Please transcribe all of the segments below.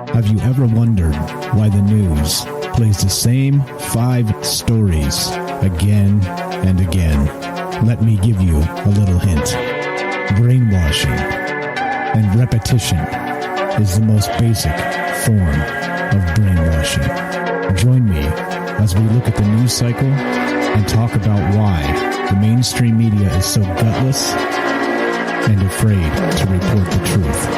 Have you ever wondered why the news plays the same 5 stories again and again? Let me give you a little hint. Brainwashing and repetition is the most basic form of brainwashing. Join me as we look at the news cycle and talk about why the mainstream media is so gutless and afraid to report the truth.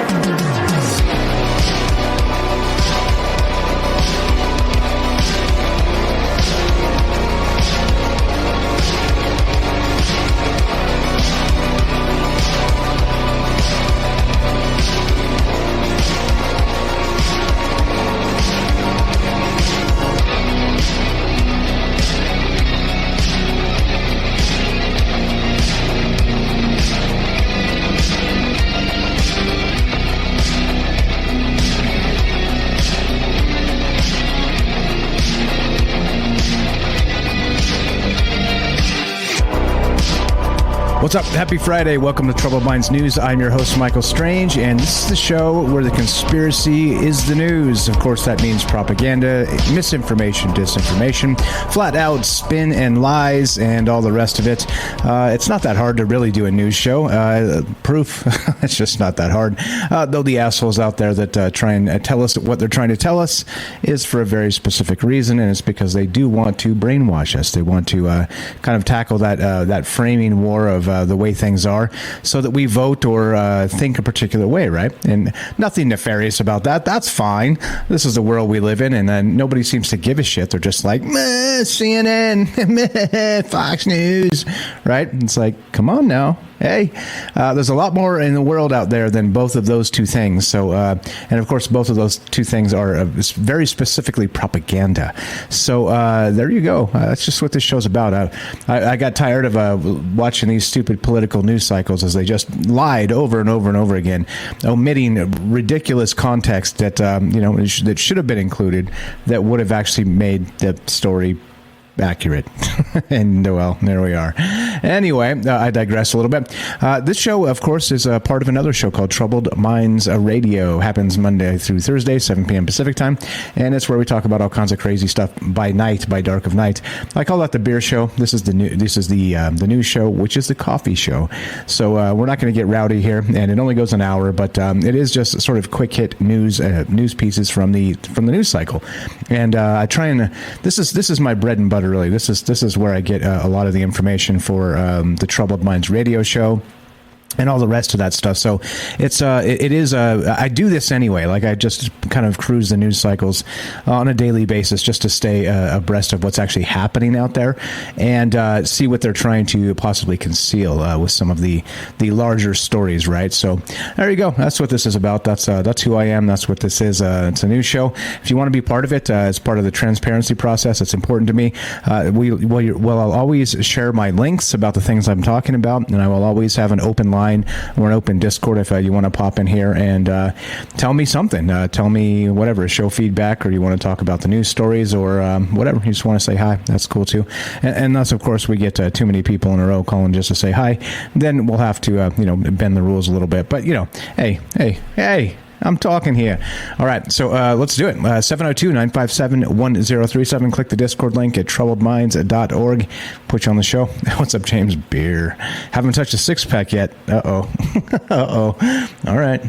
What's up? Happy Friday. Welcome to Troubled Minds News. I'm your host, Michael Strange, and this is the show where the conspiracy is the news. Of course, that means propaganda, misinformation, disinformation, flat out spin and lies, and all the rest of it. It's not that hard to really do a news show. Proof, it's just not that hard. Though the assholes out there that try and tell us what they're trying to tell us is for a very specific reason, and it's because they do want to brainwash us. They want to kind of tackle that framing war of the way things are so that we vote or think a particular way, right? And nothing nefarious about that. That's fine. This is the world we live in, and nobody seems to give a shit. They're just like, meh, CNN, meh, Fox News, right? And it's like, come on now. Hey, there's a lot more in the world out there than both of those two things. So, and of course, both of those two things are very specifically propaganda. So there you go. That's just what this show's about. I got tired of watching these stupid political news cycles as they just lied over and over and over again, omitting ridiculous context that that should have been included, that would have actually made the story accurate. And well, there we are. Anyway, I digress a little bit. This show, of course, is a part of another show called Troubled Minds Radio. Happens Monday through Thursday, 7 p.m. Pacific time, and it's where we talk about all kinds of crazy stuff by night, by dark of night. I call that the beer show. This is the news show, which is the coffee show. So we're not going to get rowdy here, and it only goes an hour, but it is just sort of quick hit news pieces from the news cycle. And I try and this is my bread and butter. Really, this is where I get a lot of the information for the Troubled Minds radio show and all the rest of that stuff. So it is I do this anyway. Like, I just kind of cruise the news cycles on a daily basis just to stay abreast of what's actually happening out there and see what they're trying to possibly conceal with some of the larger stories, right? So there you go. That's what this is about. That's who I am. That's what this is. It's a news show. If you want to be part of it, as part of the transparency process, it's important to me. I'll always share my links about the things I'm talking about, and I will always have an open line or an open Discord if you want to pop in here and tell me something. Tell me whatever, show feedback, or you want to talk about the news stories, or whatever. You just want to say hi. That's cool too. And unless, of course, we get too many people in a row calling just to say hi, then we'll have to bend the rules a little bit. But hey. I'm talking here. All right, so let's do it. 702-957-1037. Click the Discord link at troubledminds.org. Put you on the show. What's up, James? Beer. Haven't touched a six-pack yet. Uh-oh. Uh-oh. All right.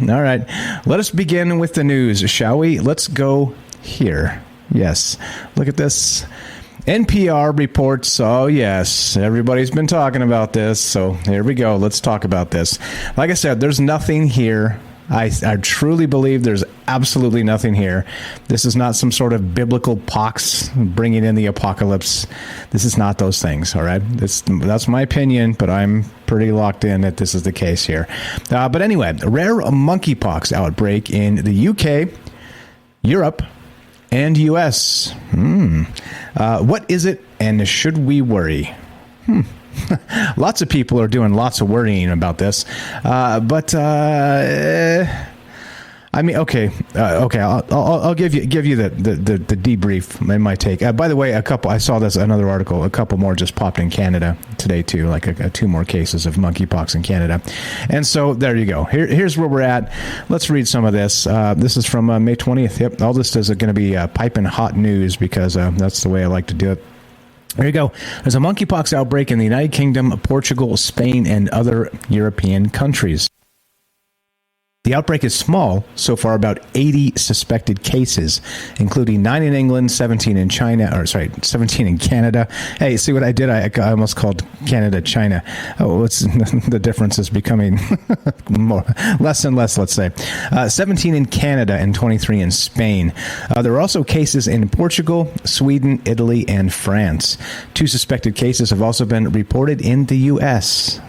Let us begin with the news, shall we? Let's go here. Yes. Look at this. NPR reports, oh yes, everybody's been talking about this, so here we go. Let's talk about this. Like I said, there's nothing here. I truly believe there's absolutely nothing here. This is not some sort of biblical pox bringing in the apocalypse. This is not those things, all right? That's my opinion, but I'm pretty locked in that this is the case here. But anyway, a rare monkeypox outbreak in the UK, Europe, and U.S. What is it, and should we worry? Lots of people are doing lots of worrying about this, but I mean, okay. I'll give you the debrief in my take. By the way, I saw another article. A couple more just popped in Canada today too, like 2 more cases of monkeypox in Canada. And so there you go. Here's where we're at. Let's read some of this. This is from May 20th. Yep, all this is going to be piping hot news because that's the way I like to do it. There you go. There's a monkeypox outbreak in the United Kingdom, Portugal, Spain, and other European countries. The outbreak is small. So far, about 80 suspected cases, including 9 in England, 17 in 17 in Canada. Hey, see what I did? I almost called Canada China. Oh, what's the difference is becoming less and less, let's say. 17 in Canada and 23 in Spain. There are also cases in Portugal, Sweden, Italy, and France. 2 suspected cases have also been reported in the U.S.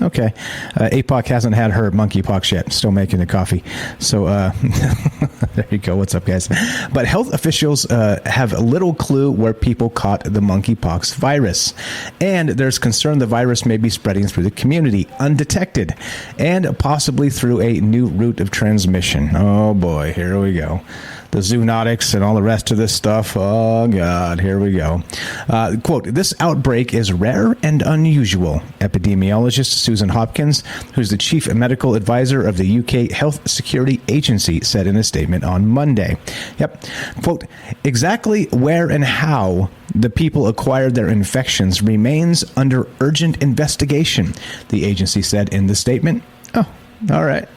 Okay. APOC hasn't had her monkeypox yet. Still making the coffee. So there you go. What's up, guys? But health officials have little clue where people caught the monkeypox virus. And there's concern the virus may be spreading through the community undetected and possibly through a new route of transmission. Oh, boy. Here we go. The zoonotics and all the rest of this stuff. Oh, God, here we go. Quote, this outbreak is rare and unusual, epidemiologist Susan Hopkins, who's the chief medical advisor of the UK Health Security Agency, said in a statement on Monday. Yep. Quote, exactly where and how the people acquired their infections remains under urgent investigation, the agency said in the statement. Oh. All right.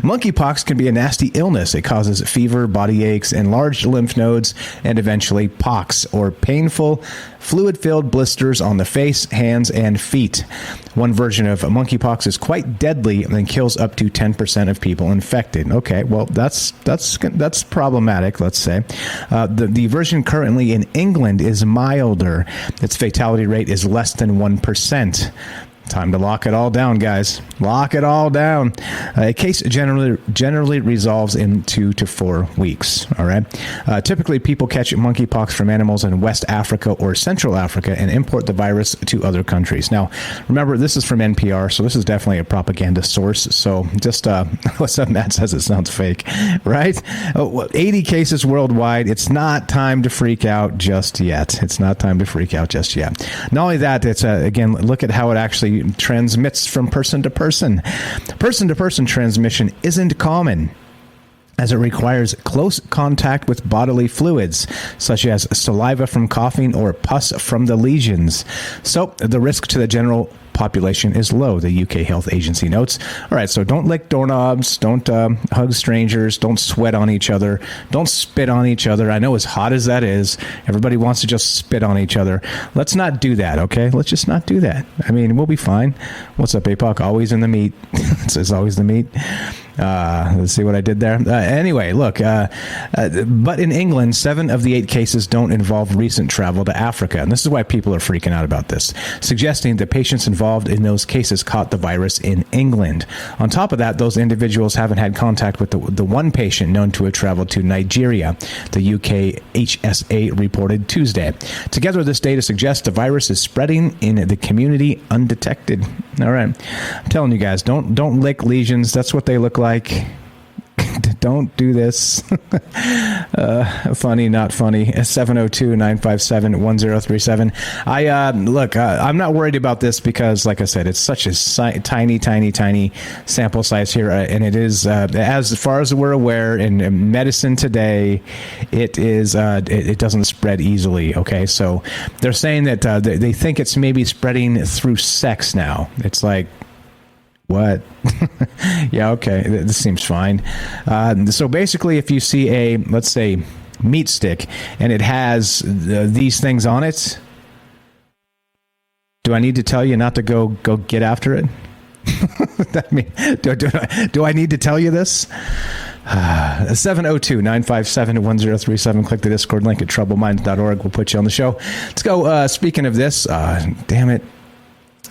Monkeypox can be a nasty illness. It causes fever, body aches, enlarged lymph nodes, and eventually pox, or painful, fluid-filled blisters on the face, hands, and feet. One version of monkeypox is quite deadly and kills up to 10% of people infected. Okay, well, that's problematic, let's say. The version currently in England is milder. Its fatality rate is less than 1%. Time to lock it all down, guys. Lock it all down. A case generally resolves in 2 to 4 weeks. All right. Typically, people catch monkeypox from animals in West Africa or Central Africa and import the virus to other countries. Now, remember, this is from NPR, so this is definitely a propaganda source. So just what's up, Matt says it sounds fake, right? 80 cases worldwide. It's not time to freak out just yet. It's not time to freak out just yet. Not only that, it's again, look at how it actually transmits from person to person. Person to person transmission isn't common, as it requires close contact with bodily fluids, such as saliva from coughing or pus from the lesions. So the risk to the general population is low, the UK Health Agency notes. All right, so don't lick doorknobs, don't hug strangers, don't sweat on each other, don't spit on each other. I know as hot as that is, everybody wants to just spit on each other. Let's not do that, okay? Let's just not do that. I mean, we'll be fine. What's up, APOC? Always in the meat. It's always the meat. Let's see what I did there. Anyway, look, but in England, 7 of the 8 cases don't involve recent travel to Africa. And this is why people are freaking out about this, suggesting the patients involved in those cases caught the virus in England. On top of that, those individuals haven't had contact with the one patient known to have traveled to Nigeria, the UK HSA reported Tuesday. Together, this data suggests the virus is spreading in the community undetected. All right. I'm telling you guys, don't lick lesions. That's what they look like. Don't do this. Funny, not funny. 702-957-1037. I'm not worried about this because, like I said, it's such a tiny sample size here. And it is, as far as we're aware, in medicine today, it doesn't spread easily. Okay. So they're saying that they think it's maybe spreading through sex now. It's like, what? Yeah, okay. This seems fine. So basically, if you see let's say, meat stick, and it has these things on it, do I need to tell you not to go get after it? Do I need to tell you this? 702-957-1037. Click the Discord link at troubleminds.org. We'll put you on the show. Let's go. Speaking of this, damn it.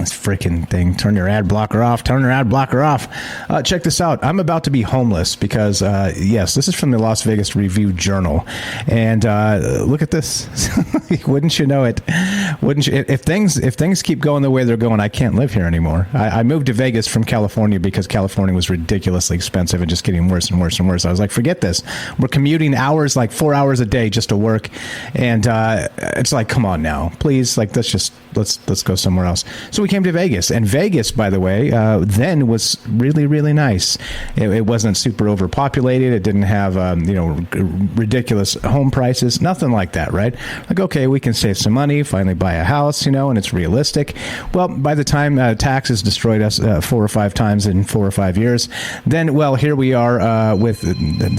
This freaking thing. Turn your ad blocker off. Turn your ad blocker off. Check this out. I'm about to be homeless because, yes, this is from the Las Vegas Review-Journal. And look at this. Wouldn't you know it? Wouldn't you? If things keep going the way they're going, I can't live here anymore. I moved to Vegas from California because California was ridiculously expensive and just getting worse and worse and worse. I was like, forget this. We're commuting hours, like 4 hours a day just to work. And it's like, come on now, please. Like, let's go somewhere else. So we came to Vegas, and Vegas, by the way, then was really, really nice. It wasn't super overpopulated. It didn't have, ridiculous home prices, nothing like that, right? Like, okay, we can save some money, finally buy a house, and it's realistic. Well, by the time taxes destroyed us 4 or 5 times in 4 or 5 years, then, well, here we are with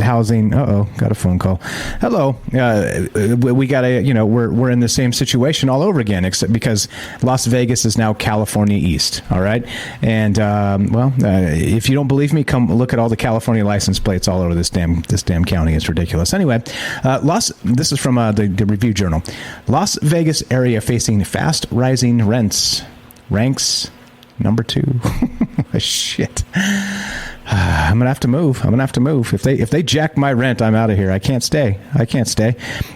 housing. Uh-oh, got a phone call. Hello. We got we're in the same situation all over again, except because Las Vegas is now California East. All right. And, if you don't believe me, come look at all the California license plates all over this damn county. It's ridiculous. Anyway, this is from the Review Journal. Las Vegas area facing fast rising rents. Ranks number 2. Shit. I'm gonna have to move. If they jack my rent, I'm out of here. I can't stay.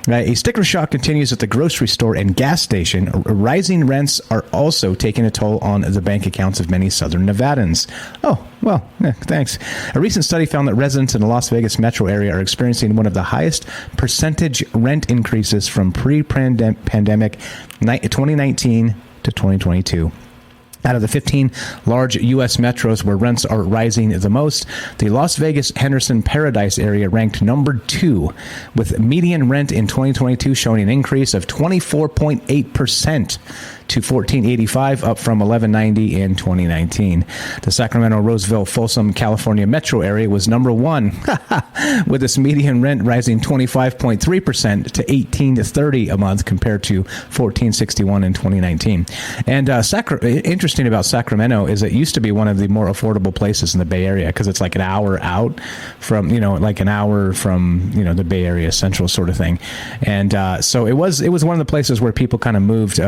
A sticker shock continues at the grocery store and gas station. Rising rents are also taking a toll on the bank accounts of many Southern Nevadans. Oh, well, thanks. A recent study found that residents in the Las Vegas metro area are experiencing one of the highest percentage rent increases from pre-pandemic 2019 to 2022. Out of the 15 large U.S. metros where rents are rising the most, the Las Vegas Henderson Paradise area ranked number 2, with median rent in 2022 showing an increase of 24.8% to $1,485, up from $1,190 in 2019. The Sacramento, Roseville, Folsom, California metro area was number 1, with its median rent rising 25.3% to $1,830 a month compared to $1,461 in 2019. And interesting about Sacramento is it used to be one of the more affordable places in the Bay Area because it's like an hour out from, like an hour from, the Bay Area Central sort of thing. And so it was one of the places where people kind of moved,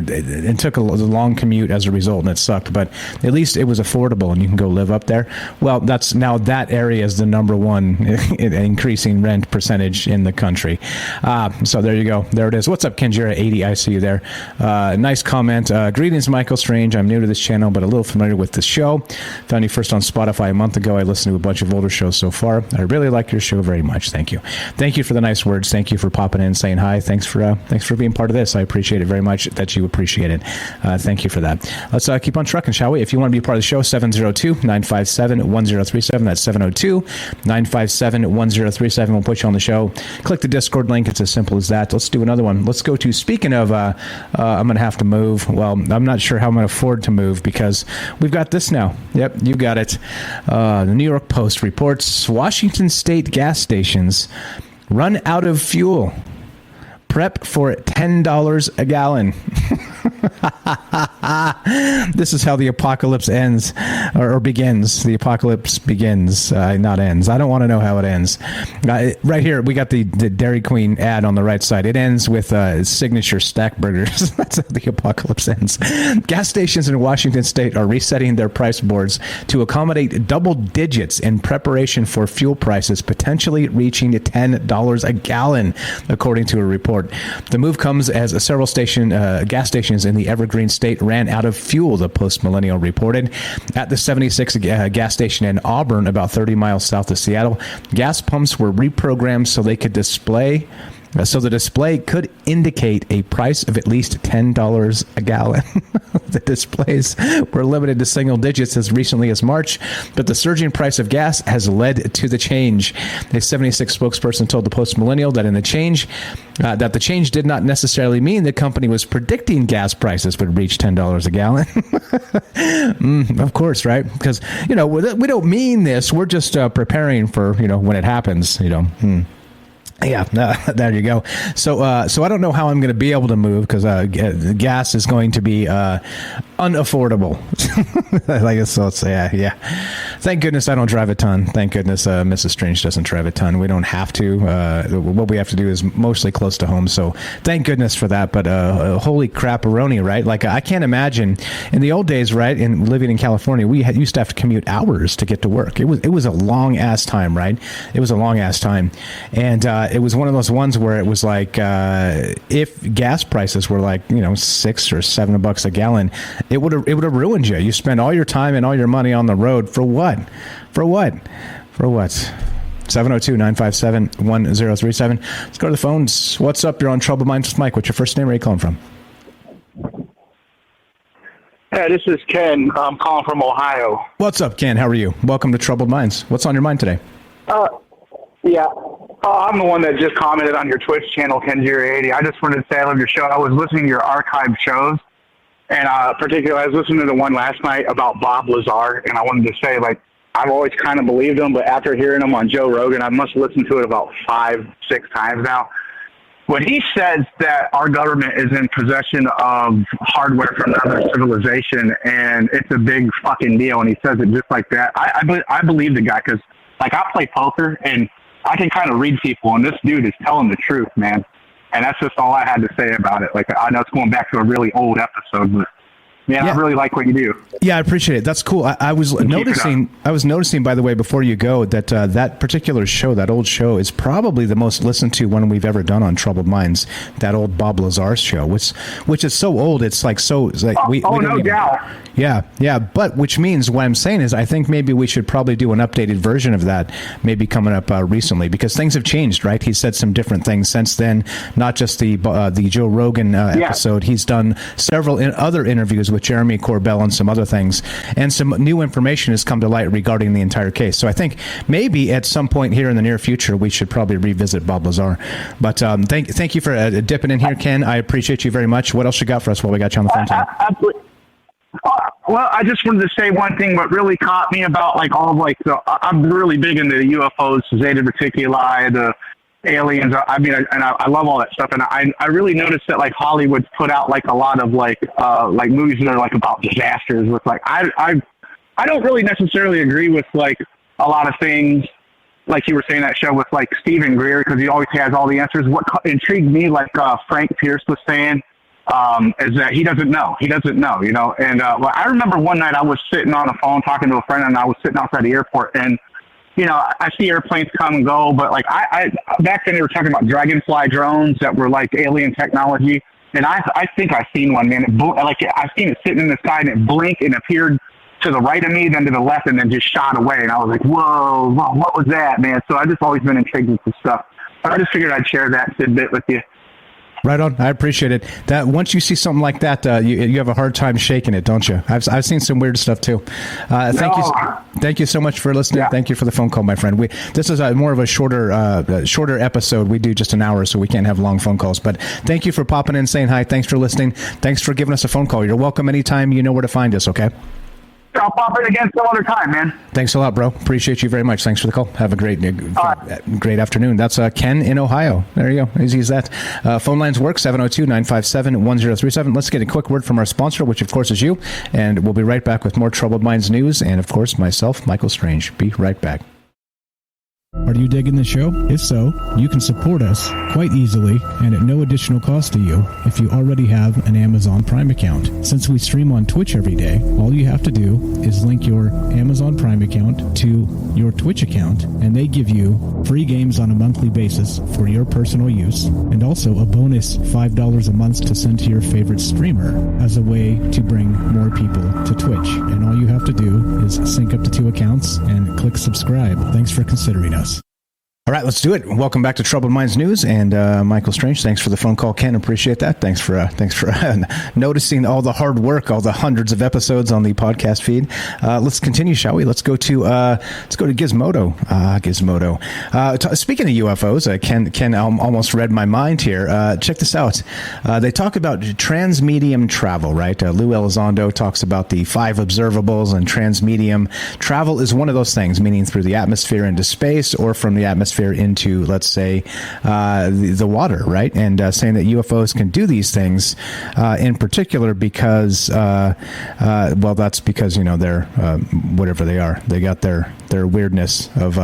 it took a long commute as a result, and it sucked, but at least it was affordable and you can go live up there. Well, that area is the number 1 increasing rent percentage in the country. So there you go. There it is. What's up, Kenjira80? I see you there. Nice comment. Greetings, Michael Strange. I'm new to this channel, but a little familiar with the show. Found you first on Spotify a month ago. I listened to a bunch of older shows so far. I really like your show very much. Thank you. Thank you for the nice words. Thank you for popping in, saying hi. Thanks for being part of this. I appreciate it very much that you appreciate it. Thank you for that. Let's keep on trucking, shall we? If you want to be part of the show, 702-957-1037. That's 702-957-1037. We'll put you on the show. Click the Discord link. It's as simple as that. Let's do another one. Let's go to, speaking of, I'm going to have to move. Well, I'm not sure how I'm going to afford to move because we've got this now. Yep, you got it. The New York Post reports Washington State gas stations run out of fuel. Prep for $10 a gallon. This is how the apocalypse ends or begins. The apocalypse begins, not ends. I don't want to know how it ends. Right here, we got the Dairy Queen ad on the right side. It ends with signature stack burgers. That's how the apocalypse ends. Gas stations in Washington State are resetting their price boards to accommodate double digits in preparation for fuel prices potentially reaching $10 a gallon, according to a report. The move comes as several gas stations in the Evergreen State ran out of fuel, the Post-Millennial reported. At the 76 gas station in Auburn, about 30 miles south of Seattle, gas pumps were reprogrammed so they could display So the display could indicate a price of at least $10 a gallon. The displays were limited to single digits as recently as March, but the surging price of gas has led to the change. A 76 spokesperson told the Post-Millennial that that the change did not necessarily mean the company was predicting gas prices would reach $10 a gallon. Of course, right? Because, we don't mean this. We're just preparing for, when it happens, Yeah, there you go. So I don't know how I'm going to be able to move because gas is going to be unaffordable. I guess so. Yeah. Thank goodness I don't drive a ton. Thank goodness Mrs. Strange doesn't drive a ton. We don't have to. What we have to do is mostly close to home. So thank goodness for that. But holy crap-a-roni, right? Like, I can't imagine in the old days, right, in living in California, we used to have to commute hours to get to work. It was a long-ass time, right? It was a long-ass time. And it was one of those ones where it was like, if gas prices were like, $6 or $7 a gallon, it would have ruined you. You spend all your time and all your money on the road for what? For what? 702-957-1037. Let's go to the phones. What's up? You're on Troubled Minds with Mike. What's your first name? Where are you calling from? Hey, this is Ken. I'm calling from Ohio. What's up, Ken? How are you? Welcome to Troubled Minds. What's on your mind today? Yeah. I'm the one that just commented on your Twitch channel, Ken080. I just wanted to say I love your show. I was listening to your archived shows, and particularly I was listening to the one last night about Bob Lazar, and I wanted to say, like, I've always kind of believed him, but after hearing him on Joe Rogan, I must listen to it about 5-6 times now. When he says that our government is in possession of hardware from another civilization and it's a big fucking deal, and he says it just like that, I believe the guy, because, like, I play poker, and I can kind of read people, and this dude is telling the truth, man. And that's just all I had to say about it. Like, I know it's going back to a really old episode, but man, yeah. I really like what you do. Yeah, I appreciate it. That's cool. I was noticing, by the way, before you go, that that particular show, that old show, is probably the most listened to one we've ever done on Troubled Minds. That old Bob Lazar show, which is so old. It's like so. It's like we no don't even, doubt. Yeah. But which means what I'm saying is, I think maybe we should probably do an updated version of that, maybe coming up recently, because things have changed, right? He said some different things since then. Not just the Joe Rogan episode. He's done several other interviews with Jeremy Corbell and some other things, and some new information has come to light regarding the entire case. So I think maybe at some point here in the near future we should probably revisit Bob Lazar. But thank you for dipping in here, Ken. I appreciate you very much. What else you got for us while we got you on the phone tonight? Well, I just wanted to say one thing. What really caught me about I'm really big into the UFOs, Zeta Reticuli, the aliens. I mean, I love all that stuff, and I really noticed that like Hollywood's put out like a lot of like movies that are like about disasters. With like I don't really necessarily agree with like a lot of things. Like you were saying that show with like Stephen Greer, because he always has all the answers. What intrigued me, like Frank Pierce was saying, is that he doesn't know, you know. And well, I remember one night I was sitting on the phone talking to a friend, and I was sitting outside the airport, and you know, I see airplanes come and go, but like I back then they were talking about dragonfly drones that were like alien technology, and I think I've seen one, man. I've seen it sitting in the sky, and it blinked and appeared to the right of me, then to the left, and then just shot away. And I was like, whoa, what was that, man? So I've just always been intrigued with this stuff. But I just figured I'd share that tidbit with you. Right on. I appreciate it. That once you see something like that, you have a hard time shaking it, don't you? I've seen some weird stuff too. Thank you so much for listening. Yeah. Thank you for the phone call, my friend. This is more of a shorter episode. We do just an hour, so we can't have long phone calls. But thank you for popping in, saying hi. Thanks for listening. Thanks for giving us a phone call. You're welcome anytime. You know where to find us. Okay. I'll pop in again some other time, man. Thanks a lot, bro. Appreciate you very much. Thanks for the call. Have a great afternoon. That's Ken in Ohio. There you go. Easy as that. Phone lines work, 702-957-1037. Let's get a quick word from our sponsor, which, of course, is you. And we'll be right back with more Troubled Minds news. And, of course, myself, Michael Strange. Be right back. Are you digging the show? If so, you can support us quite easily and at no additional cost to you if you already have an Amazon Prime account. Since we stream on Twitch every day, all you have to do is link your Amazon Prime account to your Twitch account, and they give you free games on a monthly basis for your personal use, and also a bonus $5 a month to send to your favorite streamer as a way to bring more people to Twitch. And all you have to do is sync up to 2 accounts and click subscribe. Thanks for considering us. All right, let's do it. Welcome back to Troubled Minds News, and Michael Strange. Thanks for the phone call, Ken. Appreciate that. Thanks for noticing all the hard work, all the hundreds of episodes on the podcast feed. Let's continue, shall we? Let's go to Gizmodo. Gizmodo. Speaking of UFOs, Ken almost read my mind here. Check this out. They talk about transmedium travel, right? Lou Elizondo talks about the 5 observables, and transmedium travel is one of those things, meaning through the atmosphere into space, or from the atmosphere atmosphere into, let's say, the water, right? And saying that UFOs can do these things in particular because, well, that's because, they're whatever they are. They got their weirdness of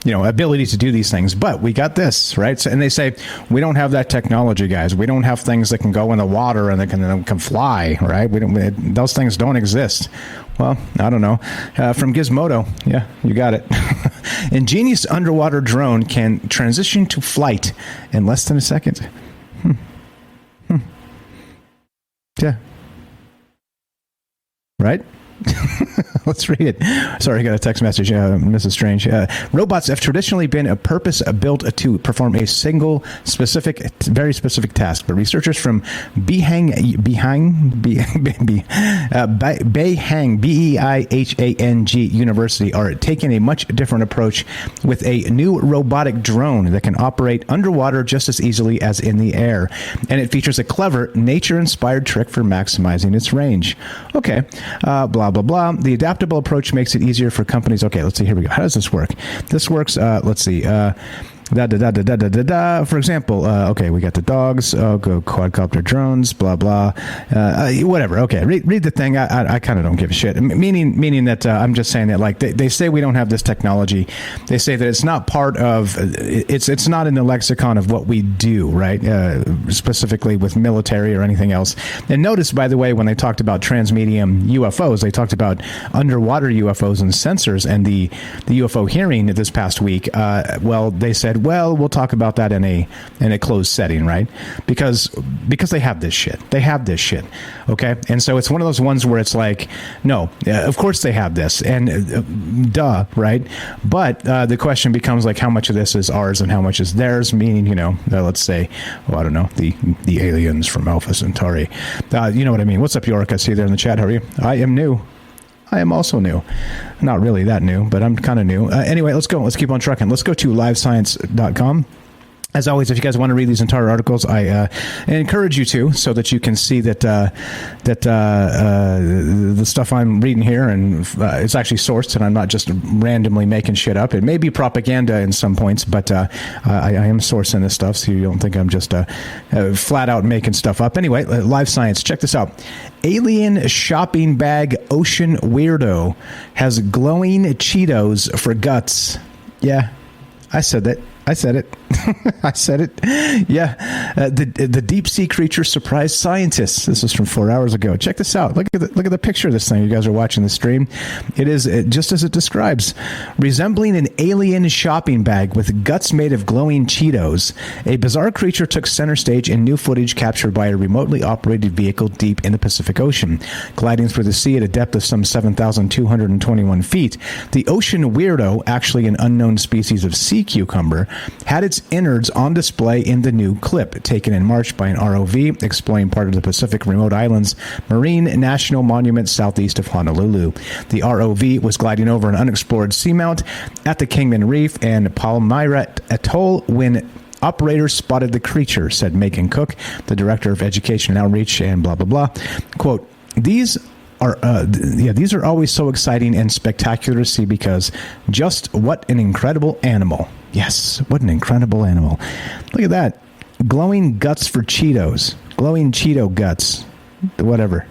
ability to do these things. But we got this, right? So, and they say, we don't have that technology, guys. We don't have things that can go in the water and that can fly, right? Those things don't exist. Well, I don't know. From Gizmodo. Yeah, you got it. Ingenious underwater drone can transition to flight in less than a second. Yeah. Right? Let's read it. Sorry, I got a text message, Mrs. Strange. Robots have traditionally been a purpose-built to perform a single, very specific task. But researchers from Beihang, Beihang University are taking a much different approach with a new robotic drone that can operate underwater just as easily as in the air. And it features a clever, nature-inspired trick for maximizing its range. Okay, blah, blah, blah. The adaptable approach makes it easier for companies. Okay, let's see. Here we go. How does this work? This works, let's see. For example, okay, we got the dogs. Oh, go quadcopter drones. Blah blah. Whatever. Okay, read the thing. I kind of don't give a shit. Meaning that I'm just saying that, like, they say we don't have this technology. They say that it's not part of. It's not in the lexicon of what we do, right? Specifically with military or anything else. And notice, by the way, when they talked about transmedium UFOs, they talked about underwater UFOs and sensors. And the UFO hearing this past week. Well, they said, well, we'll talk about that in a closed setting, right? Because they have this shit. They have this shit. Okay. And so it's one of those ones where it's like, no, of course they have this, and duh, right? But the question becomes, like, how much of this is ours and how much is theirs? Meaning, let's say, I don't know, the aliens from Alpha Centauri. You know what I mean? What's up, York? I see you there in the chat. How are you? I am new. I am also new. Not really that new, but I'm kind of new. Anyway, let's go. Let's keep on trucking. Let's go to livescience.com. As always, if you guys want to read these entire articles, I encourage you to, so that you can see that the stuff I'm reading here, and it's actually sourced, and I'm not just randomly making shit up. It may be propaganda in some points, but I am sourcing this stuff, so you don't think I'm just flat out making stuff up. Anyway, Live Science, check this out. Alien shopping bag ocean weirdo has glowing Cheetos for guts. Yeah, I said that. I said it. I said it. Yeah. The deep sea creature surprised scientists. This was from 4 hours ago. Check this out. Look at the picture of this thing. You guys are watching the stream. It is just as it describes. Resembling an alien shopping bag with guts made of glowing Cheetos, a bizarre creature took center stage in new footage captured by a remotely operated vehicle deep in the Pacific Ocean. Gliding through the sea at a depth of some 7,221 feet, the ocean weirdo, actually an unknown species of sea cucumber, had its innards on display in the new clip, taken in March by an ROV exploring part of the Pacific Remote Islands Marine National Monument southeast of Honolulu. The ROV was gliding over an unexplored seamount at the Kingman Reef and Palmyra Atoll when operators spotted the creature, said Megan Cook, the director of education and outreach, and blah, blah, blah. Quote, these are always so exciting and spectacular to see because just what an incredible animal. Yes, what an incredible animal. Look at that. Glowing guts for Cheetos. Glowing Cheeto guts. Whatever.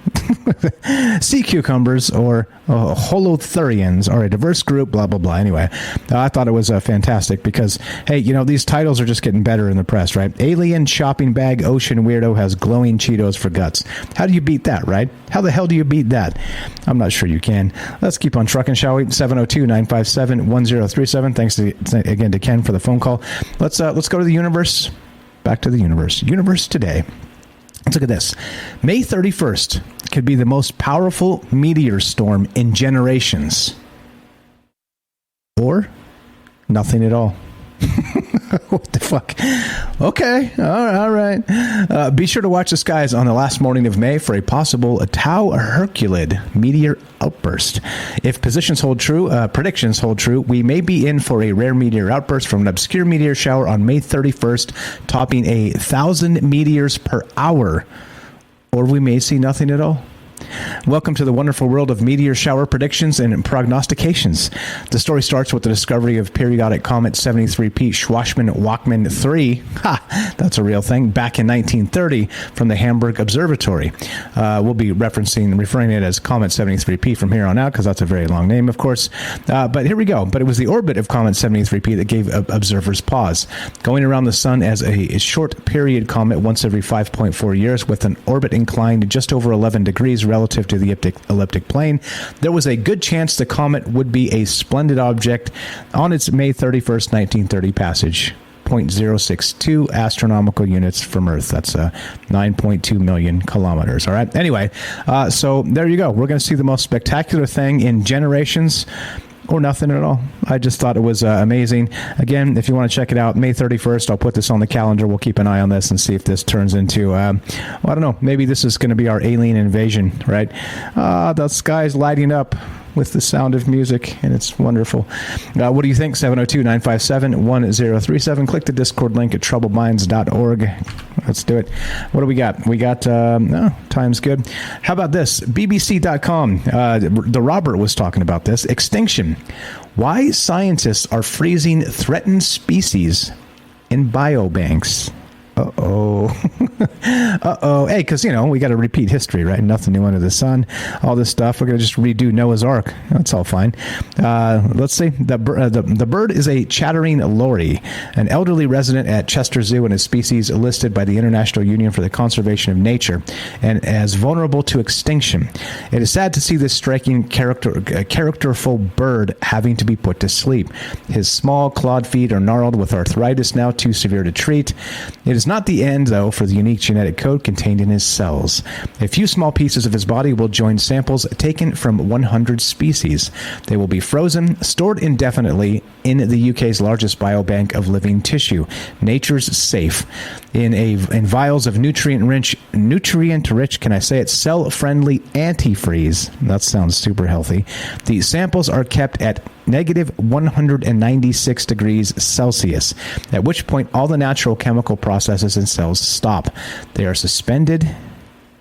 Sea cucumbers or holothurians are a diverse group, blah, blah, blah. Anyway, I thought it was fantastic because, hey, these titles are just getting better in the press, right? Alien shopping bag ocean weirdo has glowing Cheetos for guts. How do you beat that, right? How the hell do you beat that? I'm not sure you can. Let's keep on trucking, shall we? 702-957-1037. Thanks again to Ken for the phone call. Let's go to the universe. Back to the universe. Universe today. Let's look at this. May 31st could be the most powerful meteor storm in generations. Or nothing at all. What the fuck? Okay. All right. Be sure to watch the skies on the last morning of May for a possible Tau Herculid meteor outburst. If predictions hold true, we may be in for a rare meteor outburst from an obscure meteor shower on May 31st, topping 1,000 meteors per hour. Or we may see nothing at all. Welcome to the wonderful world of meteor shower predictions and prognostications. The story starts with the discovery of periodic comet 73P Schwarzmann-Wachmann 3. Ha! That's a real thing. Back in 1930 from the Hamburg Observatory. We'll be referring it as Comet 73P from here on out because that's a very long name, of course. But here we go. But it was the orbit of Comet 73P that gave observers pause. Going around the sun as a short period comet once every 5.4 years with an orbit inclined just over 11 degrees relative to the elliptic plane, there was a good chance the comet would be a splendid object on its May 31st, 1930 passage. 0.062 astronomical units from Earth. That's 9.2 million kilometers. All right. Anyway, so there you go. We're going to see the most spectacular thing in generations. Or nothing at all. I just thought it was amazing. Again, if you want to check it out, May 31st, I'll put this on the calendar. We'll keep an eye on this and see if this turns into, well, I don't know, maybe this is going to be our alien invasion, right? The sky's lighting up with the sound of music, and it's wonderful. What do you think? 702-957-1037. Click the Discord link at troubledminds.org. Let's do it. What do we got? We got, time's good. How about this? BBC.com. The Robert was talking about this. Extinction. Why scientists are freezing threatened species in biobanks. Uh-oh. Uh-oh. Hey, because, we got to repeat history, right? Nothing new under the sun. All this stuff. We're going to just redo Noah's Ark. That's all fine. Let's see. The bird is a chattering lory, an elderly resident at Chester Zoo and a species listed by the International Union for the Conservation of Nature and as vulnerable to extinction. It is sad to see this striking characterful bird having to be put to sleep. His small clawed feet are gnarled with arthritis now too severe to treat. It is not the end, though, for the unique genetic code contained in his cells. A few small pieces of his body will join samples taken from 100 species. They will be frozen, stored indefinitely in the UK's largest biobank of living tissue, Nature's Safe, in vials of nutrient-rich, can I say it, cell-friendly antifreeze. That sounds super healthy. The samples are kept at negative 196 degrees Celsius, at which point all the natural chemical processes in cells stop. They are suspended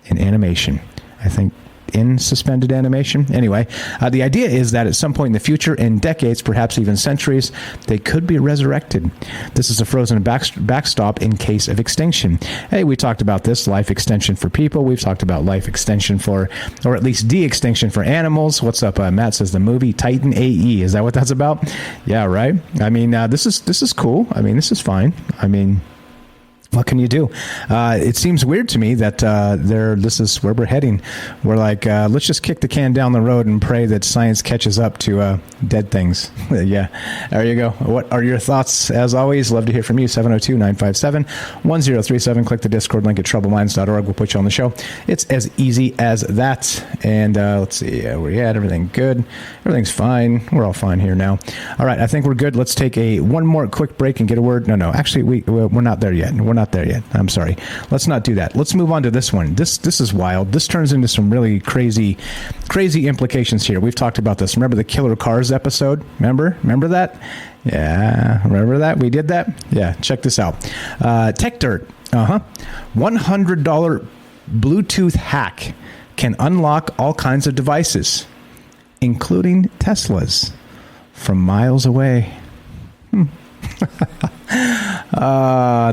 in animation. I think in suspended animation. Anyway, the idea is that at some point in the future, in decades, perhaps even centuries, they could be resurrected. This is a frozen backstop in case of extinction. Hey, we talked about this, life extension for people. We've talked about life extension for, or at least de-extinction for animals. What's up? Matt says the movie Titan AE. Is that what that's about? Yeah, right. I mean, this is cool. I mean, this is fine. I mean, what can you do? It seems weird to me that this is where we're heading. We're like, let's just kick the can down the road and pray that science catches up to dead things. Yeah, there you go. What are your thoughts? As always, love to hear from you. 702-957-1037. Click the Discord link at troubleminds.org. We'll put you on the show. It's as easy as that. And let's see where we at. Everything good. Everything's fine. We're all fine here now. All right, I think we're good. Let's take one more quick break and get a word. No, actually, we're not there yet. We're not there yet. I'm sorry. Let's not do that. Let's move on to this one. This is wild. This turns into some really crazy implications here. We've talked about this. Remember the Killer Cars episode? Remember that? Yeah. Remember that? We did that? Yeah. Check this out. Tech Dirt. $100 Bluetooth hack can unlock all kinds of devices, including Teslas, from miles away.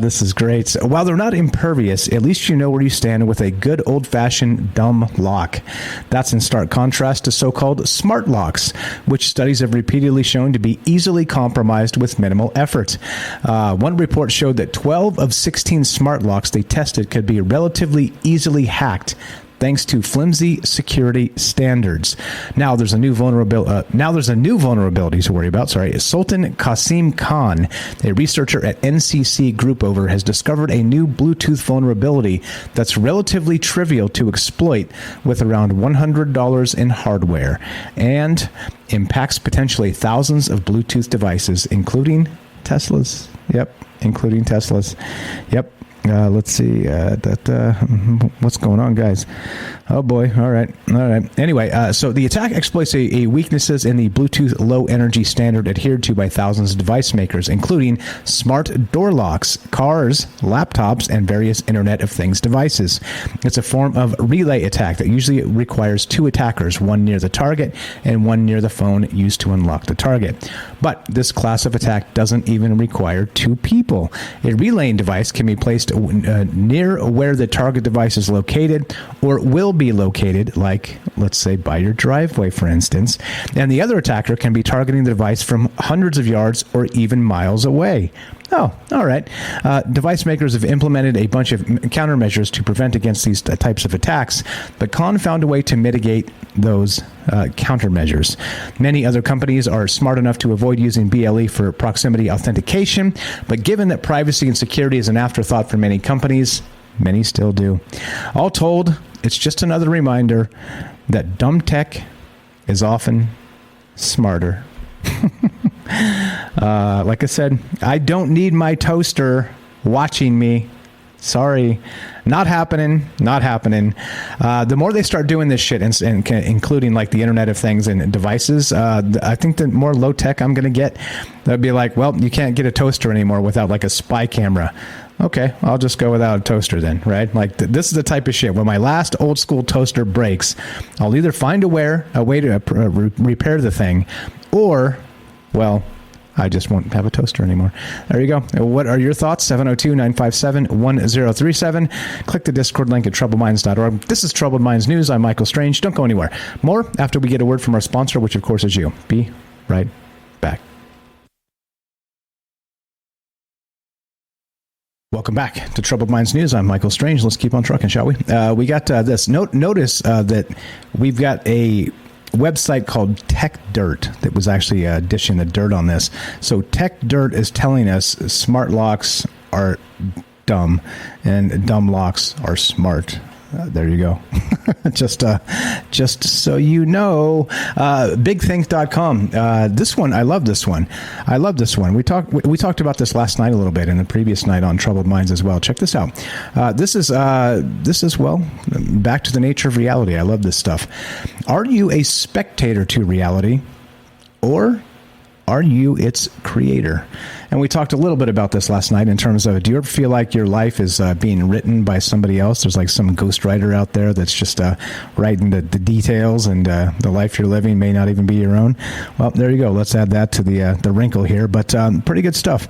This is great. So, while they're not impervious, at least you know where you stand with a good old-fashioned dumb lock. That's in stark contrast to so-called smart locks, which studies have repeatedly shown to be easily compromised with minimal effort. One report showed that 12 of 16 smart locks they tested could be relatively easily hacked, thanks to flimsy security standards. Now there's a new vulnerability to worry about. Sultan Qasim Khan, a researcher at NCC Groupover, has discovered a new Bluetooth vulnerability that's relatively trivial to exploit with around $100 in hardware and impacts potentially thousands of Bluetooth devices, including Teslas. Yep. Let's see. What's going on, guys? Oh boy! All right. Anyway, so the attack exploits a weaknesses in the Bluetooth Low Energy standard adhered to by thousands of device makers, including smart door locks, cars, laptops, and various Internet of Things devices. It's a form of relay attack that usually requires two attackers, one near the target and one near the phone used to unlock the target. But this class of attack doesn't even require two people. A relaying device can be placed near where the target device is located or will be located, like, let's say, by your driveway, for instance, and the other attacker can be targeting the device from hundreds of yards or even miles away. Oh, all right. Device makers have implemented a bunch of countermeasures to prevent against these types of attacks, but Khan found a way to mitigate those countermeasures. Many other companies are smart enough to avoid using BLE for proximity authentication, but given that privacy and security is an afterthought for many companies, many still do. All told, it's just another reminder that dumb tech is often smarter. Like I said, I don't need my toaster watching me. Sorry. Not happening. The more they start doing this shit, and including like the Internet of Things and devices, I think the more low tech I'm going to get. They'll be like, well, you can't get a toaster anymore without like a spy camera. Okay, I'll just go without a toaster then, right? Like this is the type of shit. When my last old school toaster breaks, I'll either find a way to repair the thing, or, well, I just won't have a toaster anymore. There you go. What are your thoughts? 702-957-1037. Click the Discord link at troubledminds.org. This is Troubled Minds News. I'm Michael Strange. Don't go anywhere. More after we get a word from our sponsor, which of course is you. Be right back. Welcome back to Troubled Minds News. I'm Michael Strange. Let's keep on trucking, shall we? We got this. Notice that we've got a website called Tech Dirt that was actually dishing the dirt on this. So Tech Dirt is telling us smart locks are dumb and dumb locks are smart. There you go. just so you know. Bigthings.com. This one, I love this one. We talked about this last night a little bit, and the previous night on Troubled Minds as well. Check this out. This is well, back to the nature of reality. I love this stuff. Are you a spectator to reality, or are you its creator? And we talked a little bit about this last night in terms of, do you ever feel like your life is being written by somebody else? There's like some ghostwriter out there that's just writing the details, and the life you're living may not even be your own. Well, there you go. Let's add that to the wrinkle here. But pretty good stuff.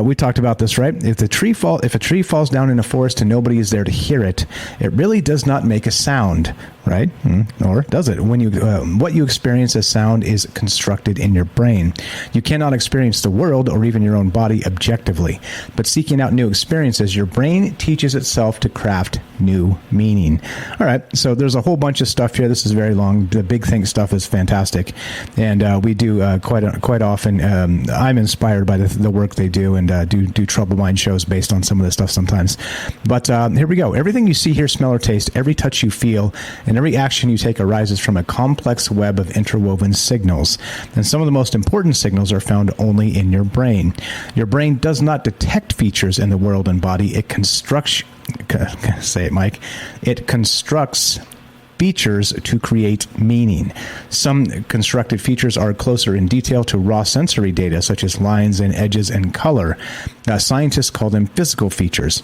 We talked about this, right? If a tree falls down in a forest and nobody is there to hear it, it really does not make a sound, right? Or does it? When what you experience as sound is constructed in your brain. You cannot experience the world or even your own body objectively, but seeking out new experiences, your brain teaches itself to craft new meaning. All right, so there's a whole bunch of stuff here. This is very long. The Big Think stuff is fantastic, and we do quite often. I'm inspired by the work they do, and do Trouble Mind shows based on some of this stuff sometimes. But here we go. Everything you see, hear, smell, or taste, every touch you feel, and every action you take arises from a complex web of interwoven signals. And some of the most important signals are found only in your brain. Your brain does not detect features in the world and body. It constructs, say it, Mike, it constructs features to create meaning. Some constructed features are closer in detail to raw sensory data, such as lines and edges and color. Scientists call them physical features.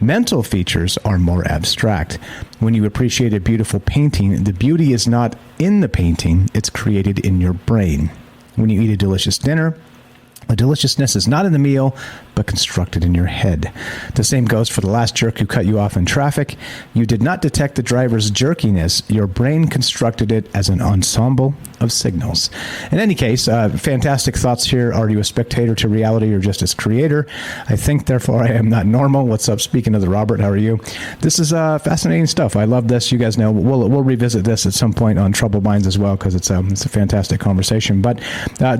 Mental features are more abstract. When you appreciate a beautiful painting, the beauty is not in the painting, it's created in your brain. When you eat a delicious dinner, the deliciousness is not in the meal, but constructed in your head. The same goes for the last jerk who cut you off in traffic. You did not detect the driver's jerkiness. Your brain constructed it as an ensemble of signals. In any case, fantastic thoughts here. Are you a spectator to reality or just its creator? I think, therefore, I am not normal. What's up? Speaking of the Robert, how are you? This is fascinating stuff. I love this. You guys know we'll revisit this at some point on Troubled Minds as well, because it's a fantastic conversation. But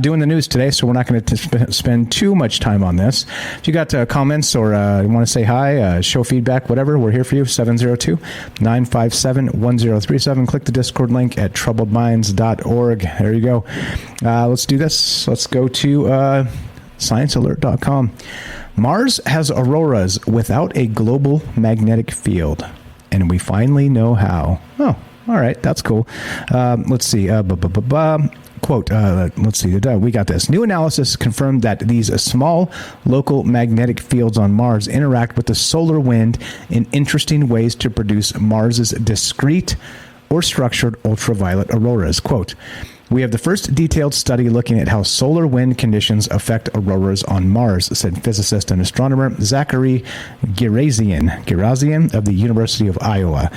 doing the news today, so we're not going to spend too much time on this. If you got comments or you want to say hi, show feedback, whatever, we're here for you. 702-957-1037. Click the Discord link at troubledminds.org. There you go. Let's do this. Let's go to sciencealert.com. Mars has auroras without a global magnetic field, and we finally know how. Oh, all right, that's cool. Let's see. Quote, let's see. We got this. New analysis confirmed that these small local magnetic fields on Mars interact with the solar wind in interesting ways to produce Mars's discrete or structured ultraviolet auroras. Quote, we have the first detailed study looking at how solar wind conditions affect auroras on Mars, said physicist and astronomer Zachary Gerazian of the University of Iowa.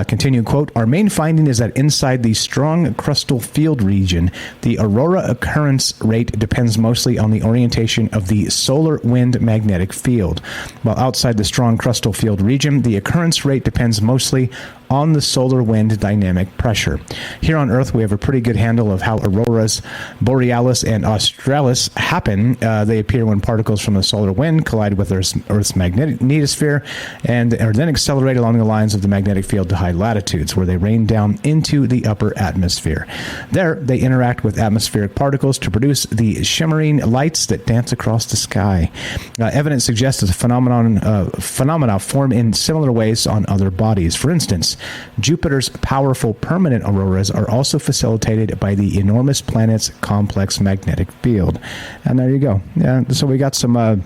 Continuing quote, our main finding is that inside the strong crustal field region, the aurora occurrence rate depends mostly on the orientation of the solar wind magnetic field. While outside the strong crustal field region, the occurrence rate depends mostly on the solar wind dynamic pressure. Here on Earth, we have a pretty good handle of how auroras borealis and australis happen. They appear when particles from the solar wind collide with Earth's magnetosphere and are then accelerated along the lines of the magnetic field to high latitudes, where they rain down into the upper atmosphere. There, they interact with atmospheric particles to produce the shimmering lights that dance across the sky. Evidence suggests that the phenomena form in similar ways on other bodies. For instance, Jupiter's powerful permanent auroras are also facilitated by the enormous planet's complex magnetic field. And there you go. Yeah, so we got some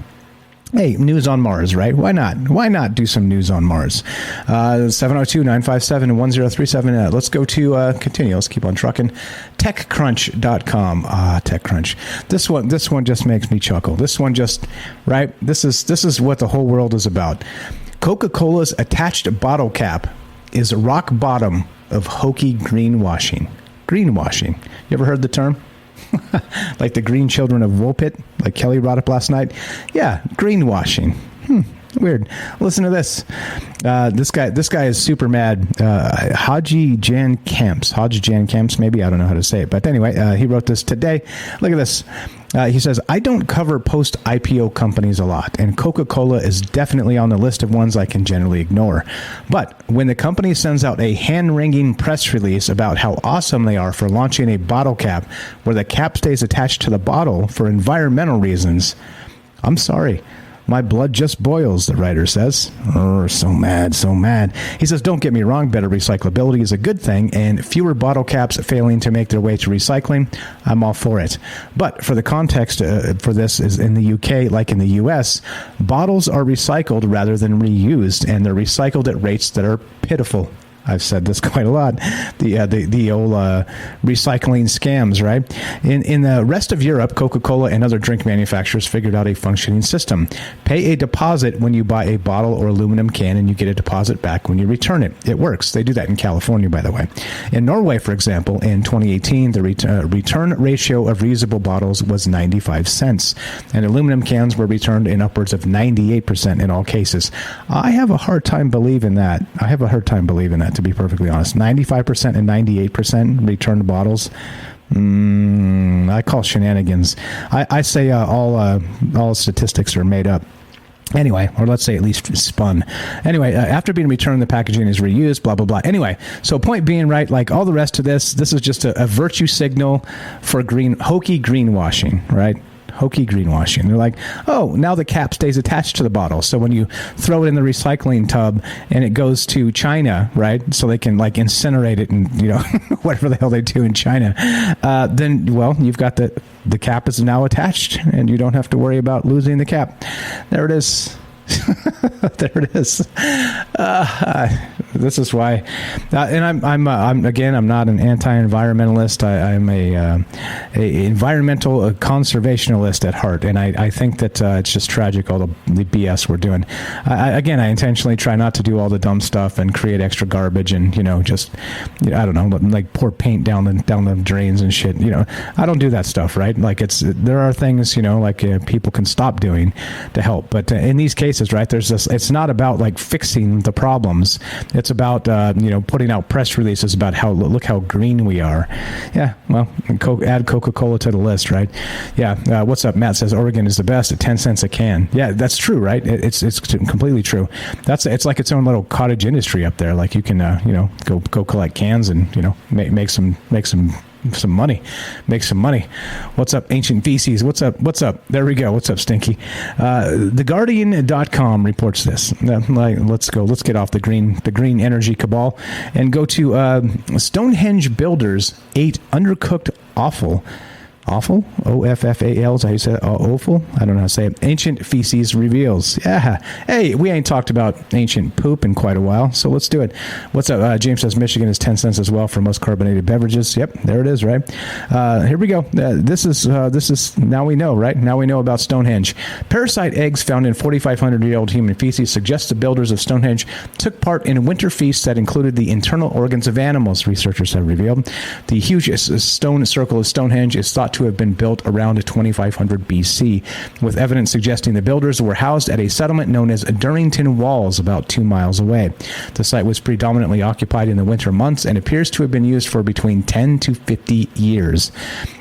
hey, news on Mars, right? Why not? Why not do some news on Mars? 702-957-1037. Let's go to continue. Let's keep on trucking. TechCrunch.com. TechCrunch. This one just makes me chuckle. This one just, right? This is what the whole world is about. Coca-Cola's attached bottle cap is rock bottom of hokey greenwashing. Greenwashing. You ever heard the term? Like the green children of Woolpit, like Kelly brought up last night? Yeah, greenwashing. Weird. Listen to this. This guy is super mad. Haji Jan Camps, maybe. I don't know how to say it. But anyway, he wrote this today. Look at this. He says, I don't cover post-IPO companies a lot, and Coca-Cola is definitely on the list of ones I can generally ignore. But when the company sends out a hand-wringing press release about how awesome they are for launching a bottle cap where the cap stays attached to the bottle for environmental reasons, I'm sorry. My blood just boils, the writer says. Oh, so mad, so mad. He says, don't get me wrong, better recyclability is a good thing, and fewer bottle caps failing to make their way to recycling, I'm all for it. But for the context for this is in the UK, like in the US, bottles are recycled rather than reused, and they're recycled at rates that are pitiful. I've said this quite a lot. The old recycling scams, right? In the rest of Europe, Coca-Cola and other drink manufacturers figured out a functioning system. Pay a deposit when you buy a bottle or aluminum can, and you get a deposit back when you return it. It works. They do that in California, by the way. In Norway, for example, in 2018, the return ratio of reusable bottles was 95 cents, and aluminum cans were returned in upwards of 98% in all cases. I have a hard time believing that. To be perfectly honest. 95% and 98% returned bottles. I call shenanigans. I say all statistics are made up. Anyway, or let's say at least spun. Anyway, after being returned, the packaging is reused, blah, blah, blah. Anyway, so point being, right, like all the rest of this is just a virtue signal for hokey greenwashing, right? Hokey greenwashing. They're like, oh, now the cap stays attached to the bottle. So when you throw it in the recycling tub and it goes to China, right? So they can like incinerate it and, whatever the hell they do in China. Then, well, you've got the cap is now attached and you don't have to worry about losing the cap. There it is. There it is. This is why, and I'm again, I'm not an anti-environmentalist. I'm a environmental conservationalist at heart, and I think that it's just tragic all the BS we're doing. I intentionally try not to do all the dumb stuff and create extra garbage and I don't know, like pour paint down the drains and shit. I don't do that stuff, right? Like there are things people can stop doing to help, but in these cases, right, there's this. It's not about like fixing the problems. It's about putting out press releases about look how green we are. Yeah, well, add Coca-Cola to the list, right? Yeah. What's up? Matt says Oregon is the best at 10 cents a can. Yeah, that's true, right? It's completely true. It's like its own little cottage industry up there. Like you can go collect cans and make some some money. Make some money. What's up, Ancient Feces? What's up? There we go. What's up, Stinky? TheGuardian.com reports this. Let's go. Let's get off the green energy cabal and go to Stonehenge builders ate undercooked offal. Awful? O-F-F-A-L, is that how you say it? Awful? I don't know how to say it. Ancient Feces reveals. Yeah. Hey, we ain't talked about ancient poop in quite a while, so let's do it. What's up? James says Michigan is 10 cents as well for most carbonated beverages. Yep, there it is, right? Here we go. This is now we know, right? Now we know about Stonehenge. Parasite eggs found in 4,500-year-old human feces suggest the builders of Stonehenge took part in winter feasts that included the internal organs of animals, researchers have revealed. The huge stone circle of Stonehenge is thought to have been built around 2500 BC, with evidence suggesting the builders were housed at a settlement known as Durrington Walls, about 2 miles away. The site was predominantly occupied in the winter months and appears to have been used for between 10 to 50 years.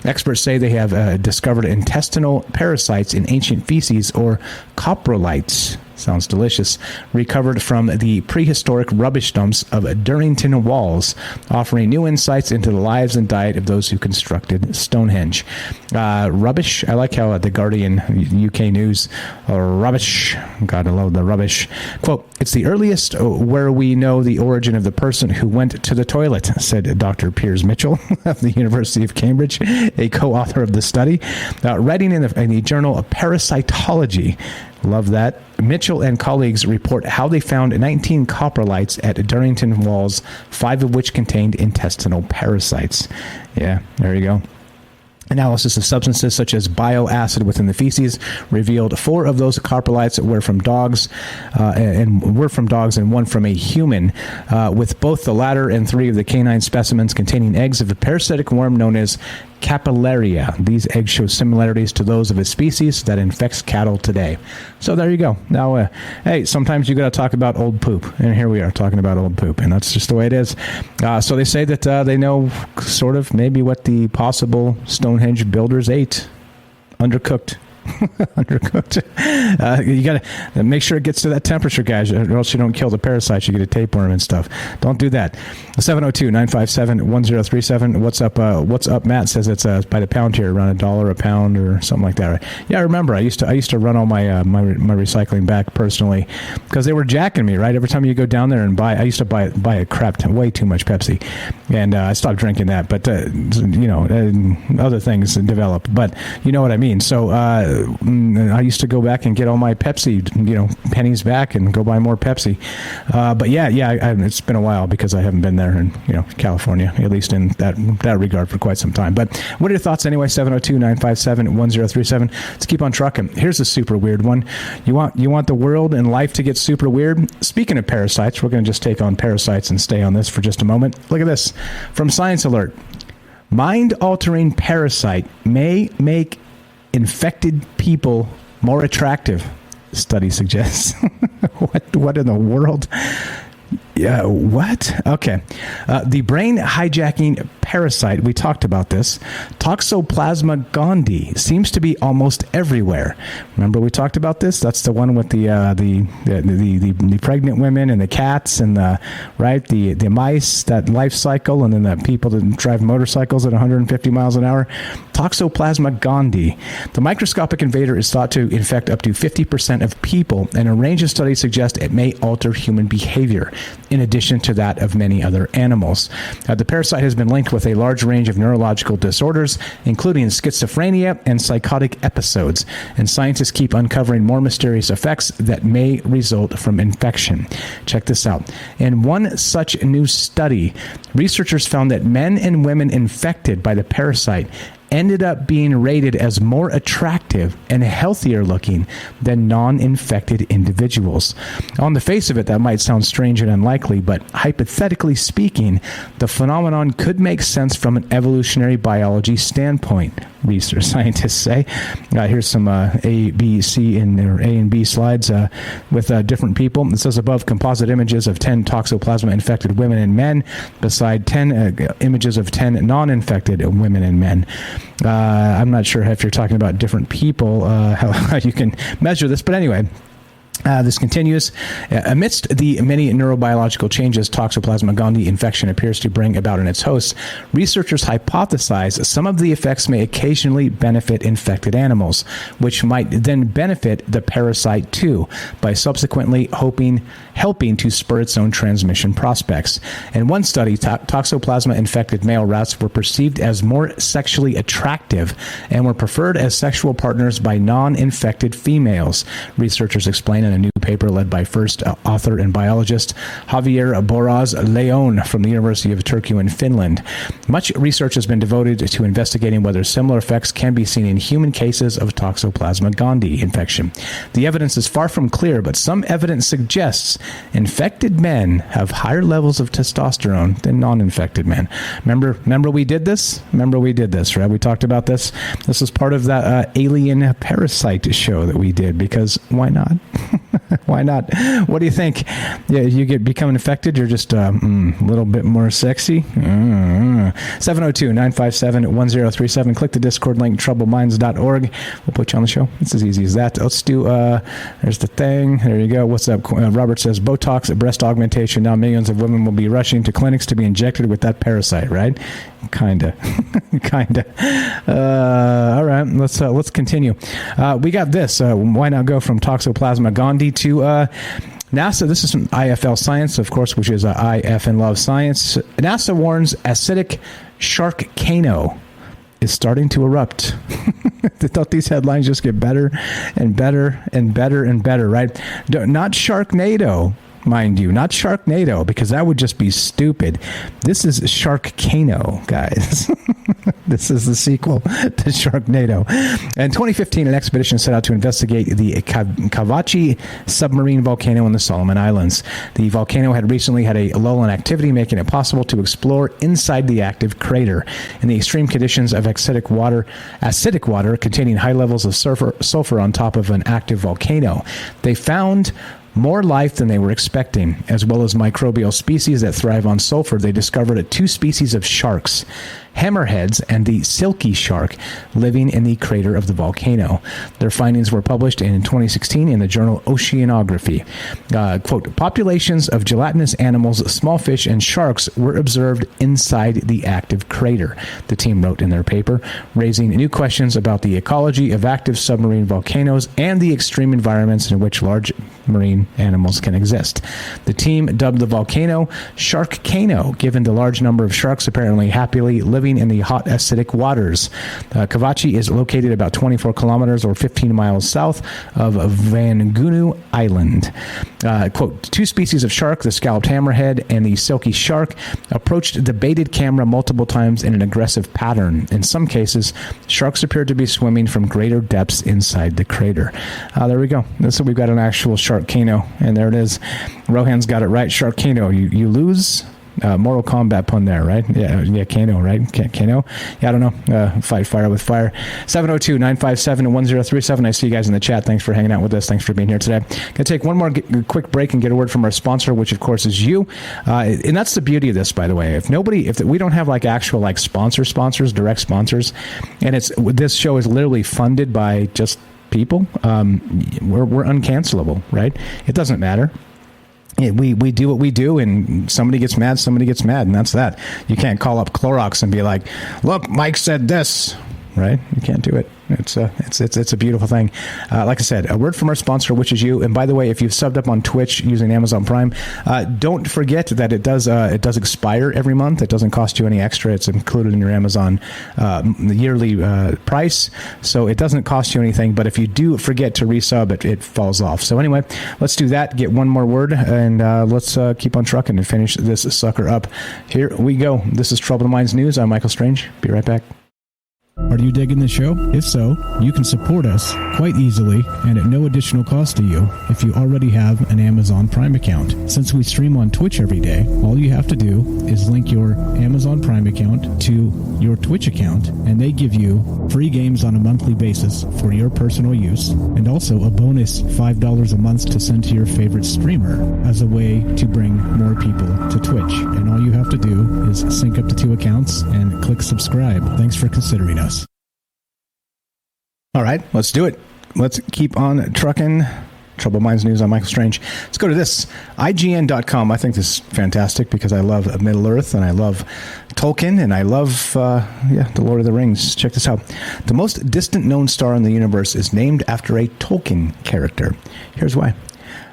Experts say they have discovered intestinal parasites in ancient feces, or coprolites. Sounds delicious. Recovered from the prehistoric rubbish dumps of Durrington Walls, offering new insights into the lives and diet of those who constructed Stonehenge. Rubbish. I like how the Guardian UK News, rubbish. God, I love the rubbish. Quote, "It's the earliest where we know the origin of the person who went to the toilet," said Dr. Piers Mitchell of the University of Cambridge, a co-author of the study. Writing in the journal of Parasitology. Love that. Mitchell and colleagues report how they found 19 coprolites at Durrington Walls, 5 of which contained intestinal parasites. Yeah, there you go. Analysis of substances such as bioacid within the feces revealed 4 of those coprolites were from dogs, and 1 from a human, with both the latter and 3 of the canine specimens containing eggs of a parasitic worm known as Capillaria. These eggs show similarities to those of a species that infects cattle today. So there you go. Now, hey, sometimes you got to talk about old poop, and here we are talking about old poop, and that's just the way it is. So they say that they know sort of maybe what the possible Stonehenge builders ate. Undercooked. Undercooked. You got to make sure it gets to that temperature, guys, or else you don't kill the parasites. You get a tapeworm and stuff. Don't do that. 702-957-1037. What's up? Matt says it's by the pound here, around $1 a pound or something like that. Right? Yeah, I remember. I used to run all my my recycling back personally because they were jacking me. Right, every time you go down there and buy, I used to buy a crap way too much Pepsi, and I stopped drinking that. But other things develop. But you know what I mean. So. I used to go back and get all my Pepsi, pennies back and go buy more Pepsi. But yeah, it's been a while because I haven't been there in, California, at least in that regard for quite some time. But what are your thoughts anyway? 702-957-1037. Let's keep on trucking. Here's a super weird one. You want the world and life to get super weird? Speaking of parasites, we're going to just take on parasites and stay on this for just a moment. Look at this. From Science Alert. Mind-altering parasite may make infected people more attractive, study suggests. What in the world? Yeah, what? Okay. The brain hijacking parasite, we talked about this, Toxoplasma gondii, seems to be almost everywhere. Remember we talked about this? That's the one with the pregnant women and the cats and the mice, that life cycle, and then the people that drive motorcycles at 150 miles an hour. Toxoplasma gondii. The microscopic invader is thought to infect up to 50% of people, and a range of studies suggest it may alter human behavior, in addition to that of many other animals. The parasite has been linked with a large range of neurological disorders, including schizophrenia and psychotic episodes, and scientists keep uncovering more mysterious effects that may result from infection. Check this out. In one such new study, researchers found that men and women infected by the parasite ended up being rated as more attractive and healthier looking than non-infected individuals. On the face of it, that might sound strange and unlikely, but hypothetically speaking, the phenomenon could make sense from an evolutionary biology standpoint, research scientists say. Here's some A, B, C, or A and B slides with different people. It says above, composite images of 10 toxoplasma-infected women and men, beside 10 images of 10 non-infected women and men. I'm not sure if you're talking about different people, how you can measure this, but anyway, This continues. Amidst the many neurobiological changes Toxoplasma gondii infection appears to bring about in its hosts, researchers hypothesize some of the effects may occasionally benefit infected animals, which might then benefit the parasite too, by subsequently helping to spur its own transmission prospects. In one study, Toxoplasma-infected male rats were perceived as more sexually attractive and were preferred as sexual partners by non-infected females, researchers explain in a new paper led by first author and biologist Javier Boraz Leon from the University of Turku in Finland. Much research has been devoted to investigating whether similar effects can be seen in human cases of Toxoplasma gondii infection. The evidence is far from clear, but some evidence suggests infected men have higher levels of testosterone than non-infected men. Remember we did this? Right? We talked about this. This is part of that alien parasite show that we did, because why not? Why not? What do you think? Yeah, you become infected, you're just a little bit more sexy. 702-957-1037. Click the Discord link, troubleminds.org. We'll put you on the show. It's as easy as that. Let's do, there's the thing. There you go. What's up? Robert says, Botox, breast augmentation. Now millions of women will be rushing to clinics to be injected with that parasite, right? Kinda. All right, let's continue. We got this. Why not go from Toxoplasma gondii to NASA? This is from IFL Science, of course, which is IF and Love Science. NASA warns acidic sharkcano is starting to erupt. Don't these headlines just get better and better and better and better, right? Not Sharknado, mind you, not Sharknado, because that would just be stupid. This is Sharkcano, guys. This is the sequel to Sharknado. In 2015, an expedition set out to investigate the Cavachi submarine volcano in the Solomon Islands. The volcano had recently had a lull in activity, making it possible to explore inside the active crater. In the extreme conditions of acidic water containing high levels of sulfur on top of an active volcano, they found more life than they were expecting, as well as microbial species that thrive on sulfur. They discovered two species of sharks, hammerheads and the silky shark, living in the crater of the volcano. Their findings were published in 2016 in the journal Oceanography. Quote, populations of gelatinous animals, small fish, and sharks were observed inside the active crater, the team wrote in their paper, raising new questions about the ecology of active submarine volcanoes and the extreme environments in which large marine animals can exist. The team dubbed the volcano Sharkcano, given the large number of sharks apparently happily living in the hot acidic waters. Cavachi is located about 24 kilometers or 15 miles south of Vangunu Island. Quote, two species of shark, the scalloped hammerhead and the silky shark, approached the baited camera multiple times in an aggressive pattern. In some cases, sharks appeared to be swimming from greater depths inside the crater. There we go. So we've got an actual Sharkcano, and there it is. Rohan's got it right. Sharkcano. You lose. Mortal Kombat pun there, right? Yeah, Kano, right? Kano? Yeah, I don't know. Fight fire with fire. 702-957-1037. I see you guys in the chat. Thanks for hanging out with us. Thanks for being here today. Gonna take one more quick break and get a word from our sponsor, which of course is you. And that's the beauty of this, by the way. If we don't have like actual like sponsors, direct sponsors, and this show is literally funded by just people, we're uncancelable, right? It doesn't matter. We do what we do, and somebody gets mad, and that's that. You can't call up Clorox and be like, look, Mike said this, right? You can't do it. It's a beautiful thing. Like I said, a word from our sponsor, which is you. And by the way, if you've subbed up on Twitch using Amazon Prime, don't forget that it does expire every month. It doesn't cost you any extra. It's included in your Amazon yearly price, so it doesn't cost you anything. But if you do forget to resub, it falls off. So anyway, let's do that. Get one more word, and let's keep on trucking and finish this sucker up. Here we go. This is Troubled Minds News. I'm Michael Strange. Be right back. Are you digging the show? If so, you can support us quite easily and at no additional cost to you if you already have an Amazon Prime account. Since we stream on Twitch every day, all you have to do is link your Amazon Prime account to your Twitch account, and they give you free games on a monthly basis for your personal use, and also a bonus $5 a month to send to your favorite streamer as a way to bring more people to Twitch. And all you have to do is sync up to 2 accounts and click subscribe. Thanks for considering us. All right, let's do it. Let's keep on trucking Troubled Minds News. I'm Michael Strange. Let's go to this. IGN.com. I think this is fantastic because I love Middle-earth and I love Tolkien and I love, The Lord of the Rings. Check this out. The most distant known star in the universe is named after a Tolkien character. Here's why.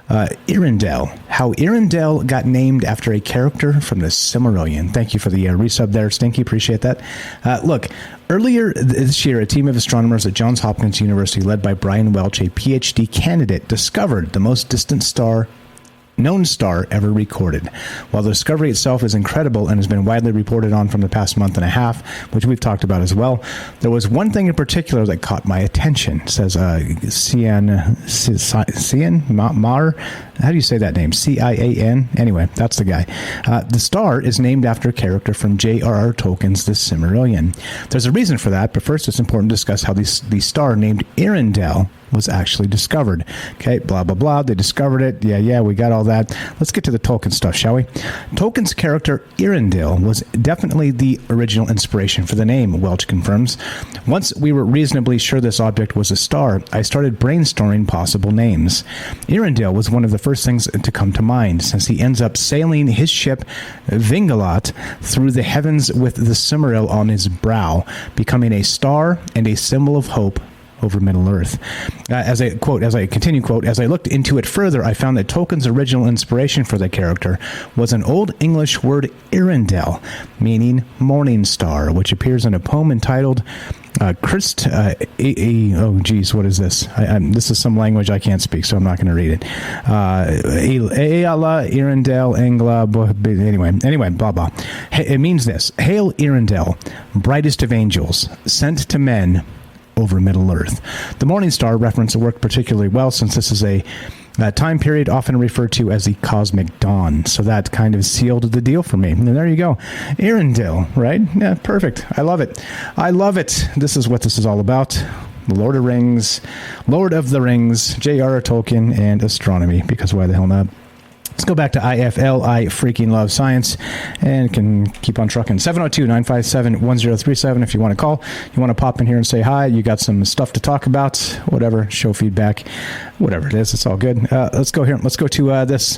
Irindel. How Irindel got named after a character from the Silmarillion. Thank you for the resub there, Stinky. Appreciate that. Look, earlier this year, a team of astronomers at Johns Hopkins University, led by Brian Welch, a PhD candidate, discovered the most distant known star ever recorded. While the discovery itself is incredible and has been widely reported on from the past month and a half, which we've talked about as well, there was one thing in particular that caught my attention, says Cian Mar. How do you say that name? C-I-A-N? Anyway, that's the guy. The star is named after a character from J.R.R. Tolkien's The Silmarillion. There's a reason for that, but first it's important to discuss how the star named Irindel was actually discovered. Okay, blah, blah, blah. They discovered it. Yeah, we got all that. Let's get to the Tolkien stuff, shall we? Tolkien's character Irindil was definitely the original inspiration for the name, Welch confirms. Once we were reasonably sure this object was a star, I started brainstorming possible names. Irindil was one of the first things to come to mind, since he ends up sailing his ship Vingalot through the heavens with the Silmaril on his brow, becoming a star and a symbol of hope over Middle-earth. As I continue, as I looked into it further, I found that Tolkien's original inspiration for the character was an Old English word Irindel, meaning morning star, which appears in a poem entitled Christ. Oh, geez, what is this? This is some language I can't speak, so I'm not going to read it. Eala Irindel Engla. Anyway, blah blah. It means this: Hail Irindel, brightest of angels, sent to men over Middle-earth. The morning star reference worked particularly well since this is a time period often referred to as the cosmic dawn. So that kind of sealed the deal for me. And there you go. Irindil, right? Yeah, perfect. I love it. This is what this is all about. The Lord of the Rings, J.R.R. Tolkien, and astronomy, because why the hell not? Let's go back to IFL. I freaking love science and can keep on trucking. 702-957-1037 if you want to call. You want to pop in here and say hi. You got some stuff to talk about. Whatever. Show feedback. Whatever it is. It's all good. Let's go here. Let's go to this.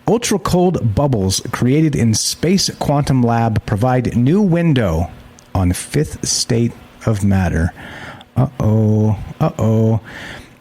Ultra-cold bubbles created in Space Quantum Lab provide new window on fifth state of matter.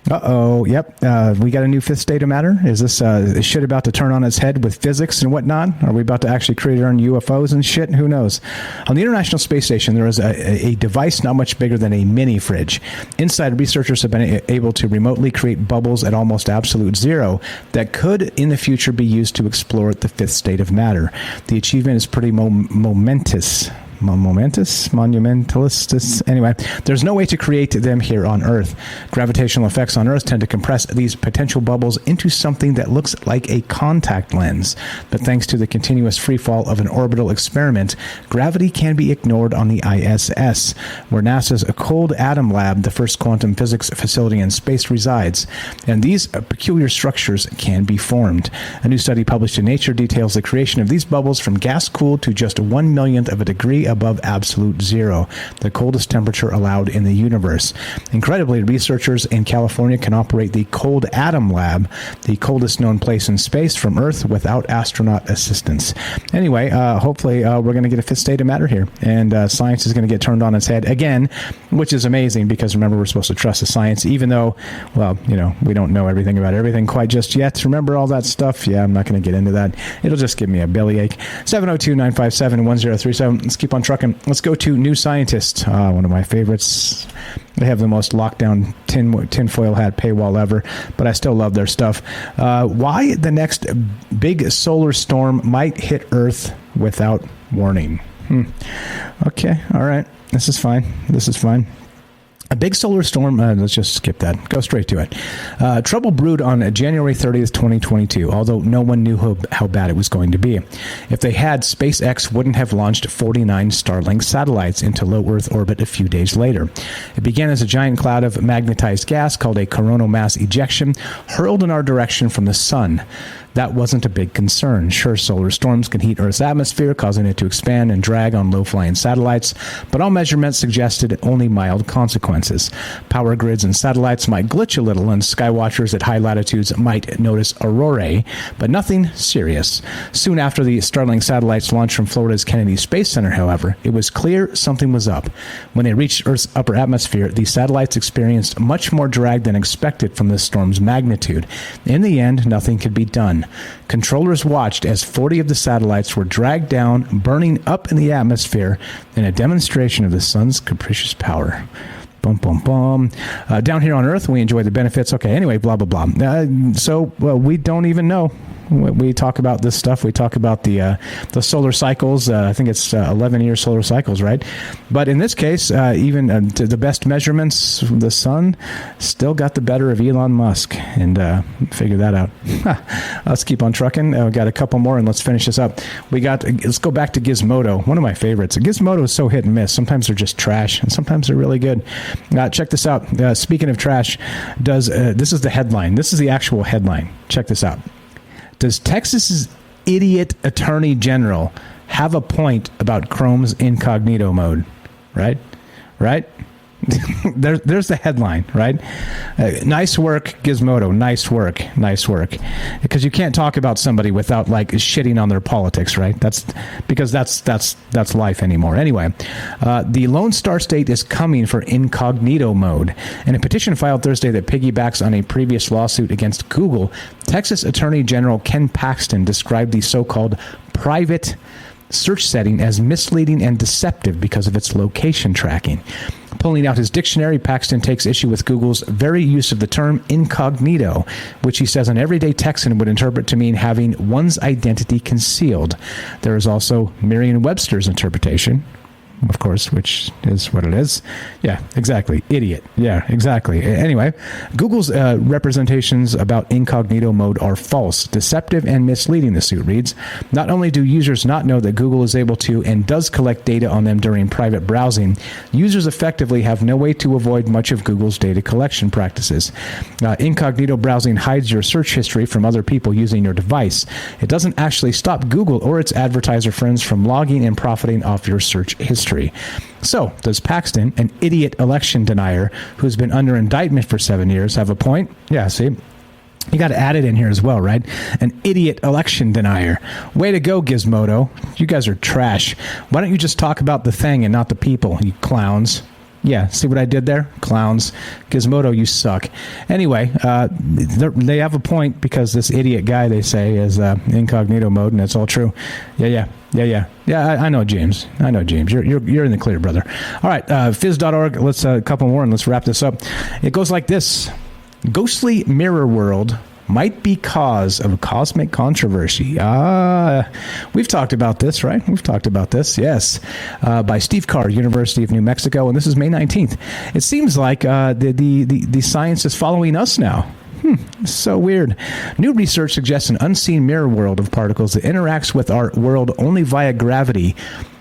Yep. We got a new fifth state of matter. Is this shit about to turn on its head with physics and whatnot? Are we about to actually create our own UFOs and shit? Who knows? On the International Space Station, there is a device not much bigger than a mini fridge. Inside, researchers have been able to remotely create bubbles at almost absolute zero that could, in the future, be used to explore the fifth state of matter. The achievement is pretty monumentalist. Anyway, there's no way to create them here on Earth. Gravitational effects on Earth tend to compress these potential bubbles into something that looks like a contact lens. But thanks to the continuous free fall of an orbital experiment, gravity can be ignored on the ISS, where NASA's Cold Atom Lab, the first quantum physics facility in space, resides. And these peculiar structures can be formed. A new study published in Nature details the creation of these bubbles from gas cooled to just 1/1,000,000th of a degree above absolute zero, the coldest temperature allowed in the universe. Incredibly, researchers in California can operate the Cold Atom Lab, the coldest known place in space, from Earth without astronaut assistance. Anyway, hopefully we're going to get a fifth state of matter here, and science is going to get turned on its head again, which is amazing because remember, we're supposed to trust the science, even though, well, we don't know everything about everything quite just yet. Remember all that stuff? Yeah, I'm not going to get into that. It'll just give me a bellyache. 702-957-1037. Let's keep on trucking. Let's go to New Scientist, one of my favorites. They have the most lockdown tinfoil hat paywall ever, but I still love their stuff. Why the next big solar storm might hit Earth without warning. Okay, all right. This is fine. A big solar storm, let's just skip that. Go straight to it. Trouble brewed on January 30th, 2022, although no one knew how bad it was going to be. If they had, SpaceX wouldn't have launched 49 Starlink satellites into low Earth orbit a few days later. It began as a giant cloud of magnetized gas called a coronal mass ejection hurled in our direction from the sun. That wasn't a big concern. Sure, solar storms can heat Earth's atmosphere, causing it to expand and drag on low-flying satellites, but all measurements suggested only mild consequences. consequences. Power grids and satellites might glitch a little, and skywatchers at high latitudes might notice aurorae, but nothing serious. Soon after the Starlink satellites launched from Florida's Kennedy Space Center, however, it was clear something was up. When they reached Earth's upper atmosphere, the satellites experienced much more drag than expected from the storm's magnitude. In the end, nothing could be done. Controllers watched as 40 of the satellites were dragged down, burning up in the atmosphere in a demonstration of the sun's capricious power. Boom, boom, boom. Down here on Earth, we enjoy the benefits. Okay, anyway, blah, blah, blah. We don't even know. We talk about this stuff. We talk about the solar cycles. I think it's 11-year solar cycles, right? But in this case, even to the best measurements, the sun still got the better of Elon Musk. And figure that out. Let's keep on trucking. We got a couple more, and let's finish this up. Let's go back to Gizmodo, one of my favorites. Gizmodo is so hit and miss. Sometimes they're just trash, and sometimes they're really good. Check this out. Speaking of trash, this is the headline. This is the actual headline. Check this out. Does Texas's idiot attorney general have a point about Chrome's incognito mode? Right? There's the headline, right? Nice work, Gizmodo. Nice work. Because you can't talk about somebody without shitting on their politics, right? That's life anymore. Anyway, the Lone Star State is coming for incognito mode. In a petition filed Thursday that piggybacks on a previous lawsuit against Google, Texas Attorney General Ken Paxton described the so-called private search setting as misleading and deceptive because of its location tracking. Pulling out his dictionary, Paxton takes issue with Google's very use of the term incognito, which he says an everyday Texan would interpret to mean having one's identity concealed. There is also Merriam-Webster's interpretation, of course, which is what it is. Yeah, exactly. Idiot. Yeah, exactly. Anyway, Google's representations about incognito mode are false, deceptive, and misleading, the suit reads. Not only do users not know that Google is able to and does collect data on them during private browsing, users effectively have no way to avoid much of Google's data collection practices. Incognito browsing hides your search history from other people using your device. It doesn't actually stop Google or its advertiser friends from logging and profiting off your search history. So, does Paxton, an idiot election denier who's been under indictment for 7 years, have a point? Yeah, see? You got to add it in here as well, right? An idiot election denier. Way to go, Gizmodo. You guys are trash. Why don't you just talk about the thing and not the people, you clowns? Yeah, see what I did there? Clowns. Gizmodo, you suck. Anyway, they have a point because this idiot guy, they say, is incognito mode, and it's all true. Yeah, I know, James. You're in the clear, brother. All right, fizz.org. Let's a couple more, and let's wrap this up. It goes like this. Ghostly mirror world might be cause of cosmic controversy. We've talked about this, right? We've talked about this, yes. By Steve Carr, University of New Mexico, and this is May 19th. It seems like the science is following us now. So weird. New research suggests an unseen mirror world of particles that interacts with our world only via gravity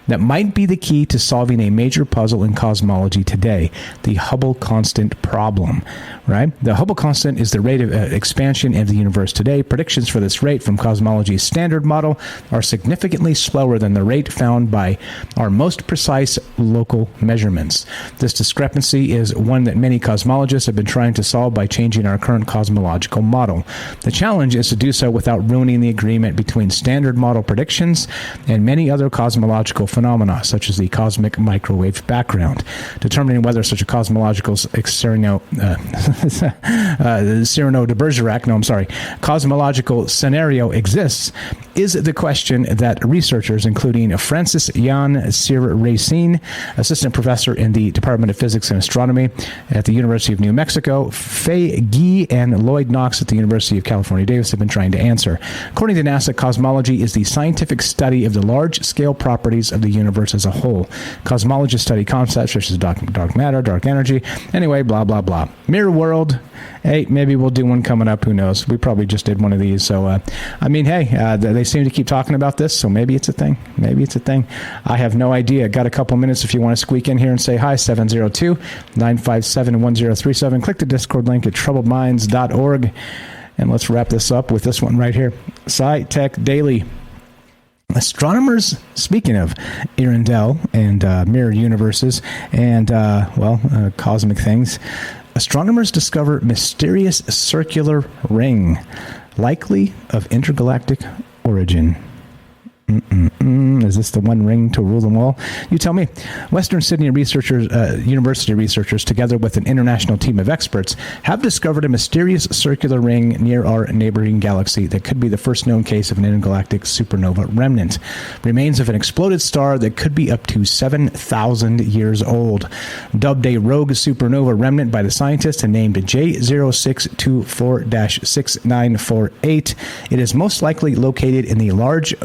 that might be the key to solving a major puzzle in cosmology today, the Hubble constant problem, right? The Hubble constant is the rate of expansion of the universe today. Predictions for this rate from cosmology's standard model are significantly slower than the rate found by our most precise local measurements. This discrepancy is one that many cosmologists have been trying to solve by changing our current cosmological model. The challenge is to do so without ruining the agreement between standard model predictions and many other cosmological phenomena, such as the cosmic microwave background. Determining whether such a cosmological cosmological scenario exists is the question that researchers, including Francis Jan Cyr-Racine, assistant professor in the Department of Physics and Astronomy at the University of New Mexico, Fei Gee, and Lloyd Knox at the University of California, Davis, have been trying to answer. According to NASA, cosmology is the scientific study of the large-scale properties of the universe as a whole. Cosmologists study concepts such as dark matter, dark energy. Anyway, blah, blah, blah. Mirror world. Hey, maybe we'll do one coming up. Who knows? We probably just did one of these. So, they seem to keep talking about this, so maybe it's a thing. I have no idea. Got a couple minutes if you want to squeak in here and say hi, 702-957-1037. Click the Discord link at troubledminds.org. And let's wrap this up with this one right here. Sci Tech Daily. Astronomers, speaking of Earendel and mirrored universes and, cosmic things, astronomers discover mysterious circular ring, likely of intergalactic origin. Is this the one ring to rule them all? You tell me. Western Sydney University researchers, together with an international team of experts, have discovered a mysterious circular ring near our neighboring galaxy that could be the first known case of an intergalactic supernova remnant. Remains of an exploded star that could be up to 7,000 years old. Dubbed a rogue supernova remnant by the scientists and named J0624-6948, it is most likely located in the large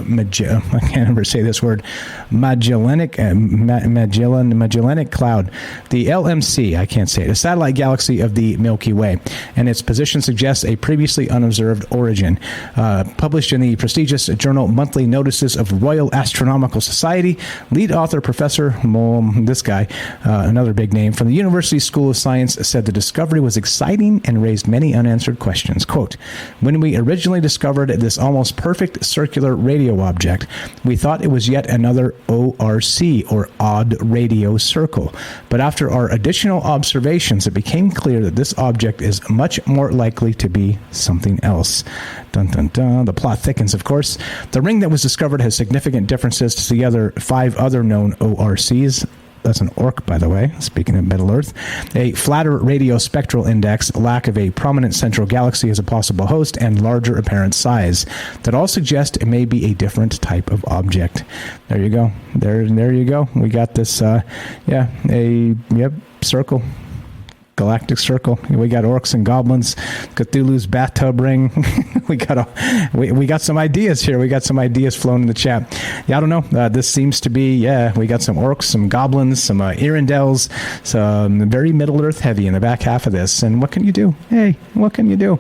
I can't ever say this word, Magellanic Cloud, the LMC, I can't say it, a satellite galaxy of the Milky Way, and its position suggests a previously unobserved origin. Published in the prestigious journal Monthly Notices of Royal Astronomical Society, lead author Professor, this guy, another big name, from the University School of Science, said the discovery was exciting and raised many unanswered questions. Quote, when we originally discovered this almost perfect circular radio object, we thought it was yet another ORC, or odd radio circle. But after our additional observations, it became clear that this object is much more likely to be something else. Dun, dun, dun. The plot thickens, of course. The ring that was discovered has significant differences to the other 5 other known ORCs. That's an orc, by the way, speaking of Middle Earth. A flatter radio spectral index, lack of a prominent central galaxy as a possible host, and larger apparent size. That all suggest it may be a different type of object. There you go. There you go. We got this, circle. Galactic circle. We got orcs and goblins, Cthulhu's bathtub ring. we got some ideas here. We got some ideas flowing in the chat. Yeah, I don't know. This seems to be, we got some orcs, some goblins, some Earendels, some very Middle Earth heavy in the back half of this. And what can you do? Hey, what can you do?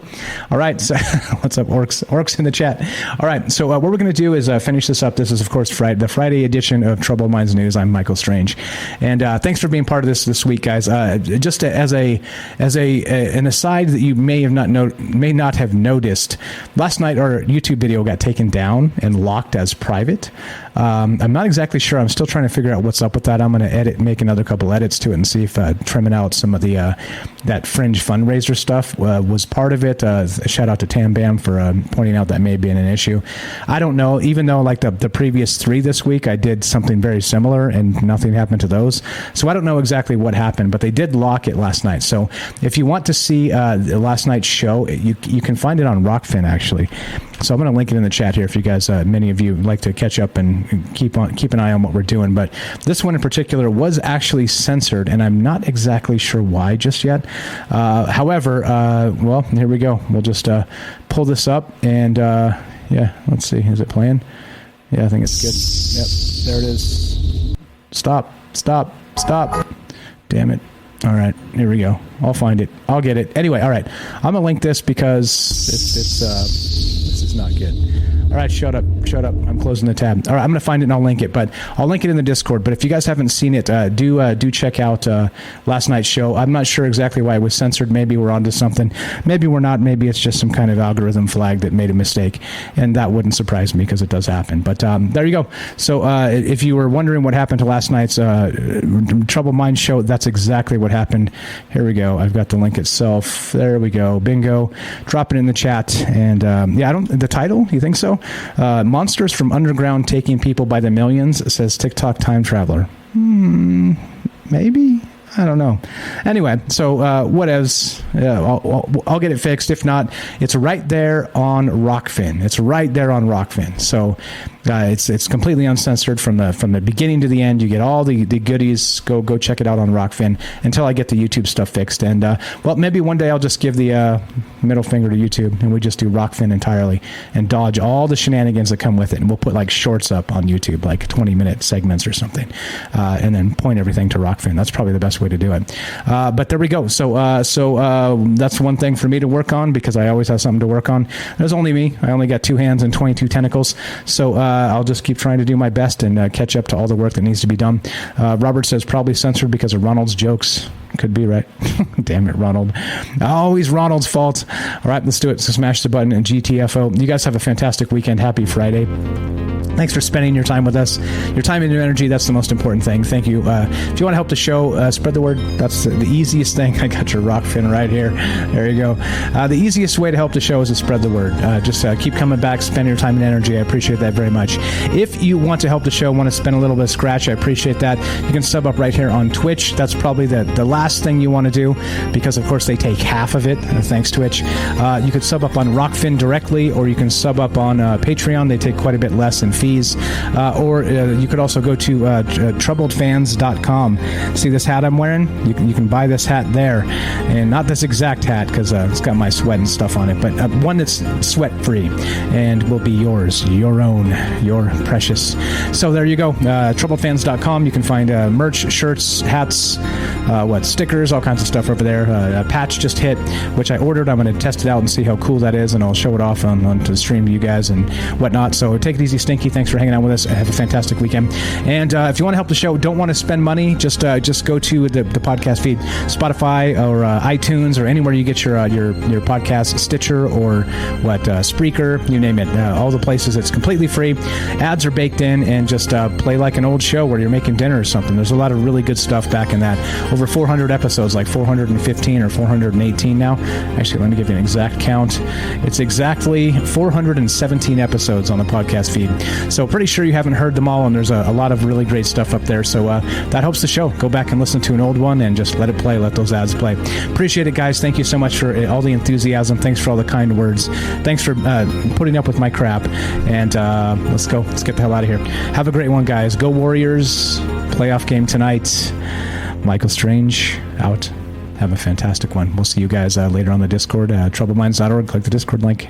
All right. So what's up, orcs? Orcs in the chat. All right. So what we're going to do is finish this up. This is, of course, the Friday edition of Troubled Minds News. I'm Michael Strange. And thanks for being part of this week, guys. Just as an aside that you may not have noticed, last night our YouTube video got taken down and locked as private. I'm not exactly sure. I'm still trying to figure out what's up with that. I'm going to make another couple edits to it and see if trimming out some of the that fringe fundraiser stuff was part of it. Shout out to Tam Bam for pointing out that may be an issue. I don't know. Even though like the previous 3 this week, I did something very similar and nothing happened to those. So I don't know exactly what happened, but they did lock it last night. So if you want to see last night's show, you can find it on Rockfin, actually. So I'm going to link it in the chat here if you guys, many of you like to catch up and keep an eye on what we're doing. But this one in particular was actually censored, and I'm not exactly sure why just yet. However, here we go. We'll just pull this up, and let's see. Is it playing? Yeah, I think it's good. Yep, there it is. Stop. Damn it. All right, here we go. I'll find it. I'll get it. Anyway, all right. I'm going to link this because this is not good. All right, shut up. I'm closing the tab. All right, I'm going to find it and I'll link it, but I'll link it in the Discord. But if you guys haven't seen it, do check out last night's show. I'm not sure exactly why it was censored. Maybe we're onto something. Maybe we're not. Maybe it's just some kind of algorithm flag that made a mistake, and that wouldn't surprise me because it does happen. But there you go. So if you were wondering what happened to last night's Troubled Minds show, that's exactly what happened. Here we go. I've got the link itself. There we go. Bingo. Drop it in the chat. And the title, you think so? Monsters from Underground Taking People by the Millions, says TikTok Time Traveler. Maybe? I don't know. Anyway, so whatevs. I'll get it fixed. If not, it's right there on Rockfin. So it's completely uncensored from the beginning to the end. You get all the goodies. Go check it out on Rockfin until I get the YouTube stuff fixed. And maybe one day I'll just give the middle finger to YouTube and we just do Rockfin entirely and dodge all the shenanigans that come with it. And we'll put like shorts up on YouTube, like 20-minute segments or something, and then point everything to Rockfin. That's probably the best way to do it. But there we go. So that's one thing for me to work on because I always have something to work on. There's only me. I only got 2 hands and 22 tentacles. So I'll just keep trying to do my best and catch up to all the work that needs to be done. Robert says probably censored because of Ronald's jokes. Could be right. Damn it, Ronald. Always Ronald's fault. All right, let's do it. So smash the button and GTFO. You guys have a fantastic weekend. Happy Friday. Thanks for spending your time with us. Your time and your energy, that's the most important thing. Thank you. If you want to help the show, spread the word. That's the easiest thing. I got your rock fin right here. There you go. The easiest way to help the show is to spread the word. Just keep coming back, spend your time and energy. I appreciate that very much. If you want to help the show, want to spend a little bit of scratch, I appreciate that. You can sub up right here on Twitch. That's probably the last thing you want to do, because of course they take half of it, thanks Twitch. You could sub up on Rockfin directly, or you can sub up on Patreon. They take quite a bit less in fees. Or you could also go to troubledfans.com. See this hat I'm wearing? You can buy this hat there, and not this exact hat because it's got my sweat and stuff on it, but one that's sweat free and will be yours, your own, your precious. So there you go. Troubledfans.com. You can find merch, shirts, hats, stickers, all kinds of stuff over there. A patch just hit, which I ordered. I'm going to test it out and see how cool that is, and I'll show it off on to the stream to you guys and whatnot. So take it easy, Stinky. Thanks for hanging out with us. Have a fantastic weekend. And if you want to help the show, don't want to spend money, just go to the podcast feed, Spotify or iTunes or anywhere you get your podcast, Stitcher or Spreaker, you name it. All the places. It's completely free. Ads are baked in, and just play like an old show where you're making dinner or something. There's a lot of really good stuff back in that. Over 400 episodes, like 415 or 418 now. Actually, let me give you an exact count. It's exactly 417 episodes on the podcast feed. So pretty sure you haven't heard them all, and there's a lot of really great stuff up there. So that helps the show. Go back and listen to an old one and just let it play. Let those ads play. Appreciate it, guys. Thank you so much for all the enthusiasm. Thanks for all the kind words. Thanks for putting up with my crap. And let's go. Let's get the hell out of here. Have a great one, guys. Go Warriors. Playoff game tonight. Michael Strange out. Have a fantastic one. We'll see you guys later on the Discord. Troubleminds.org. Click the Discord link.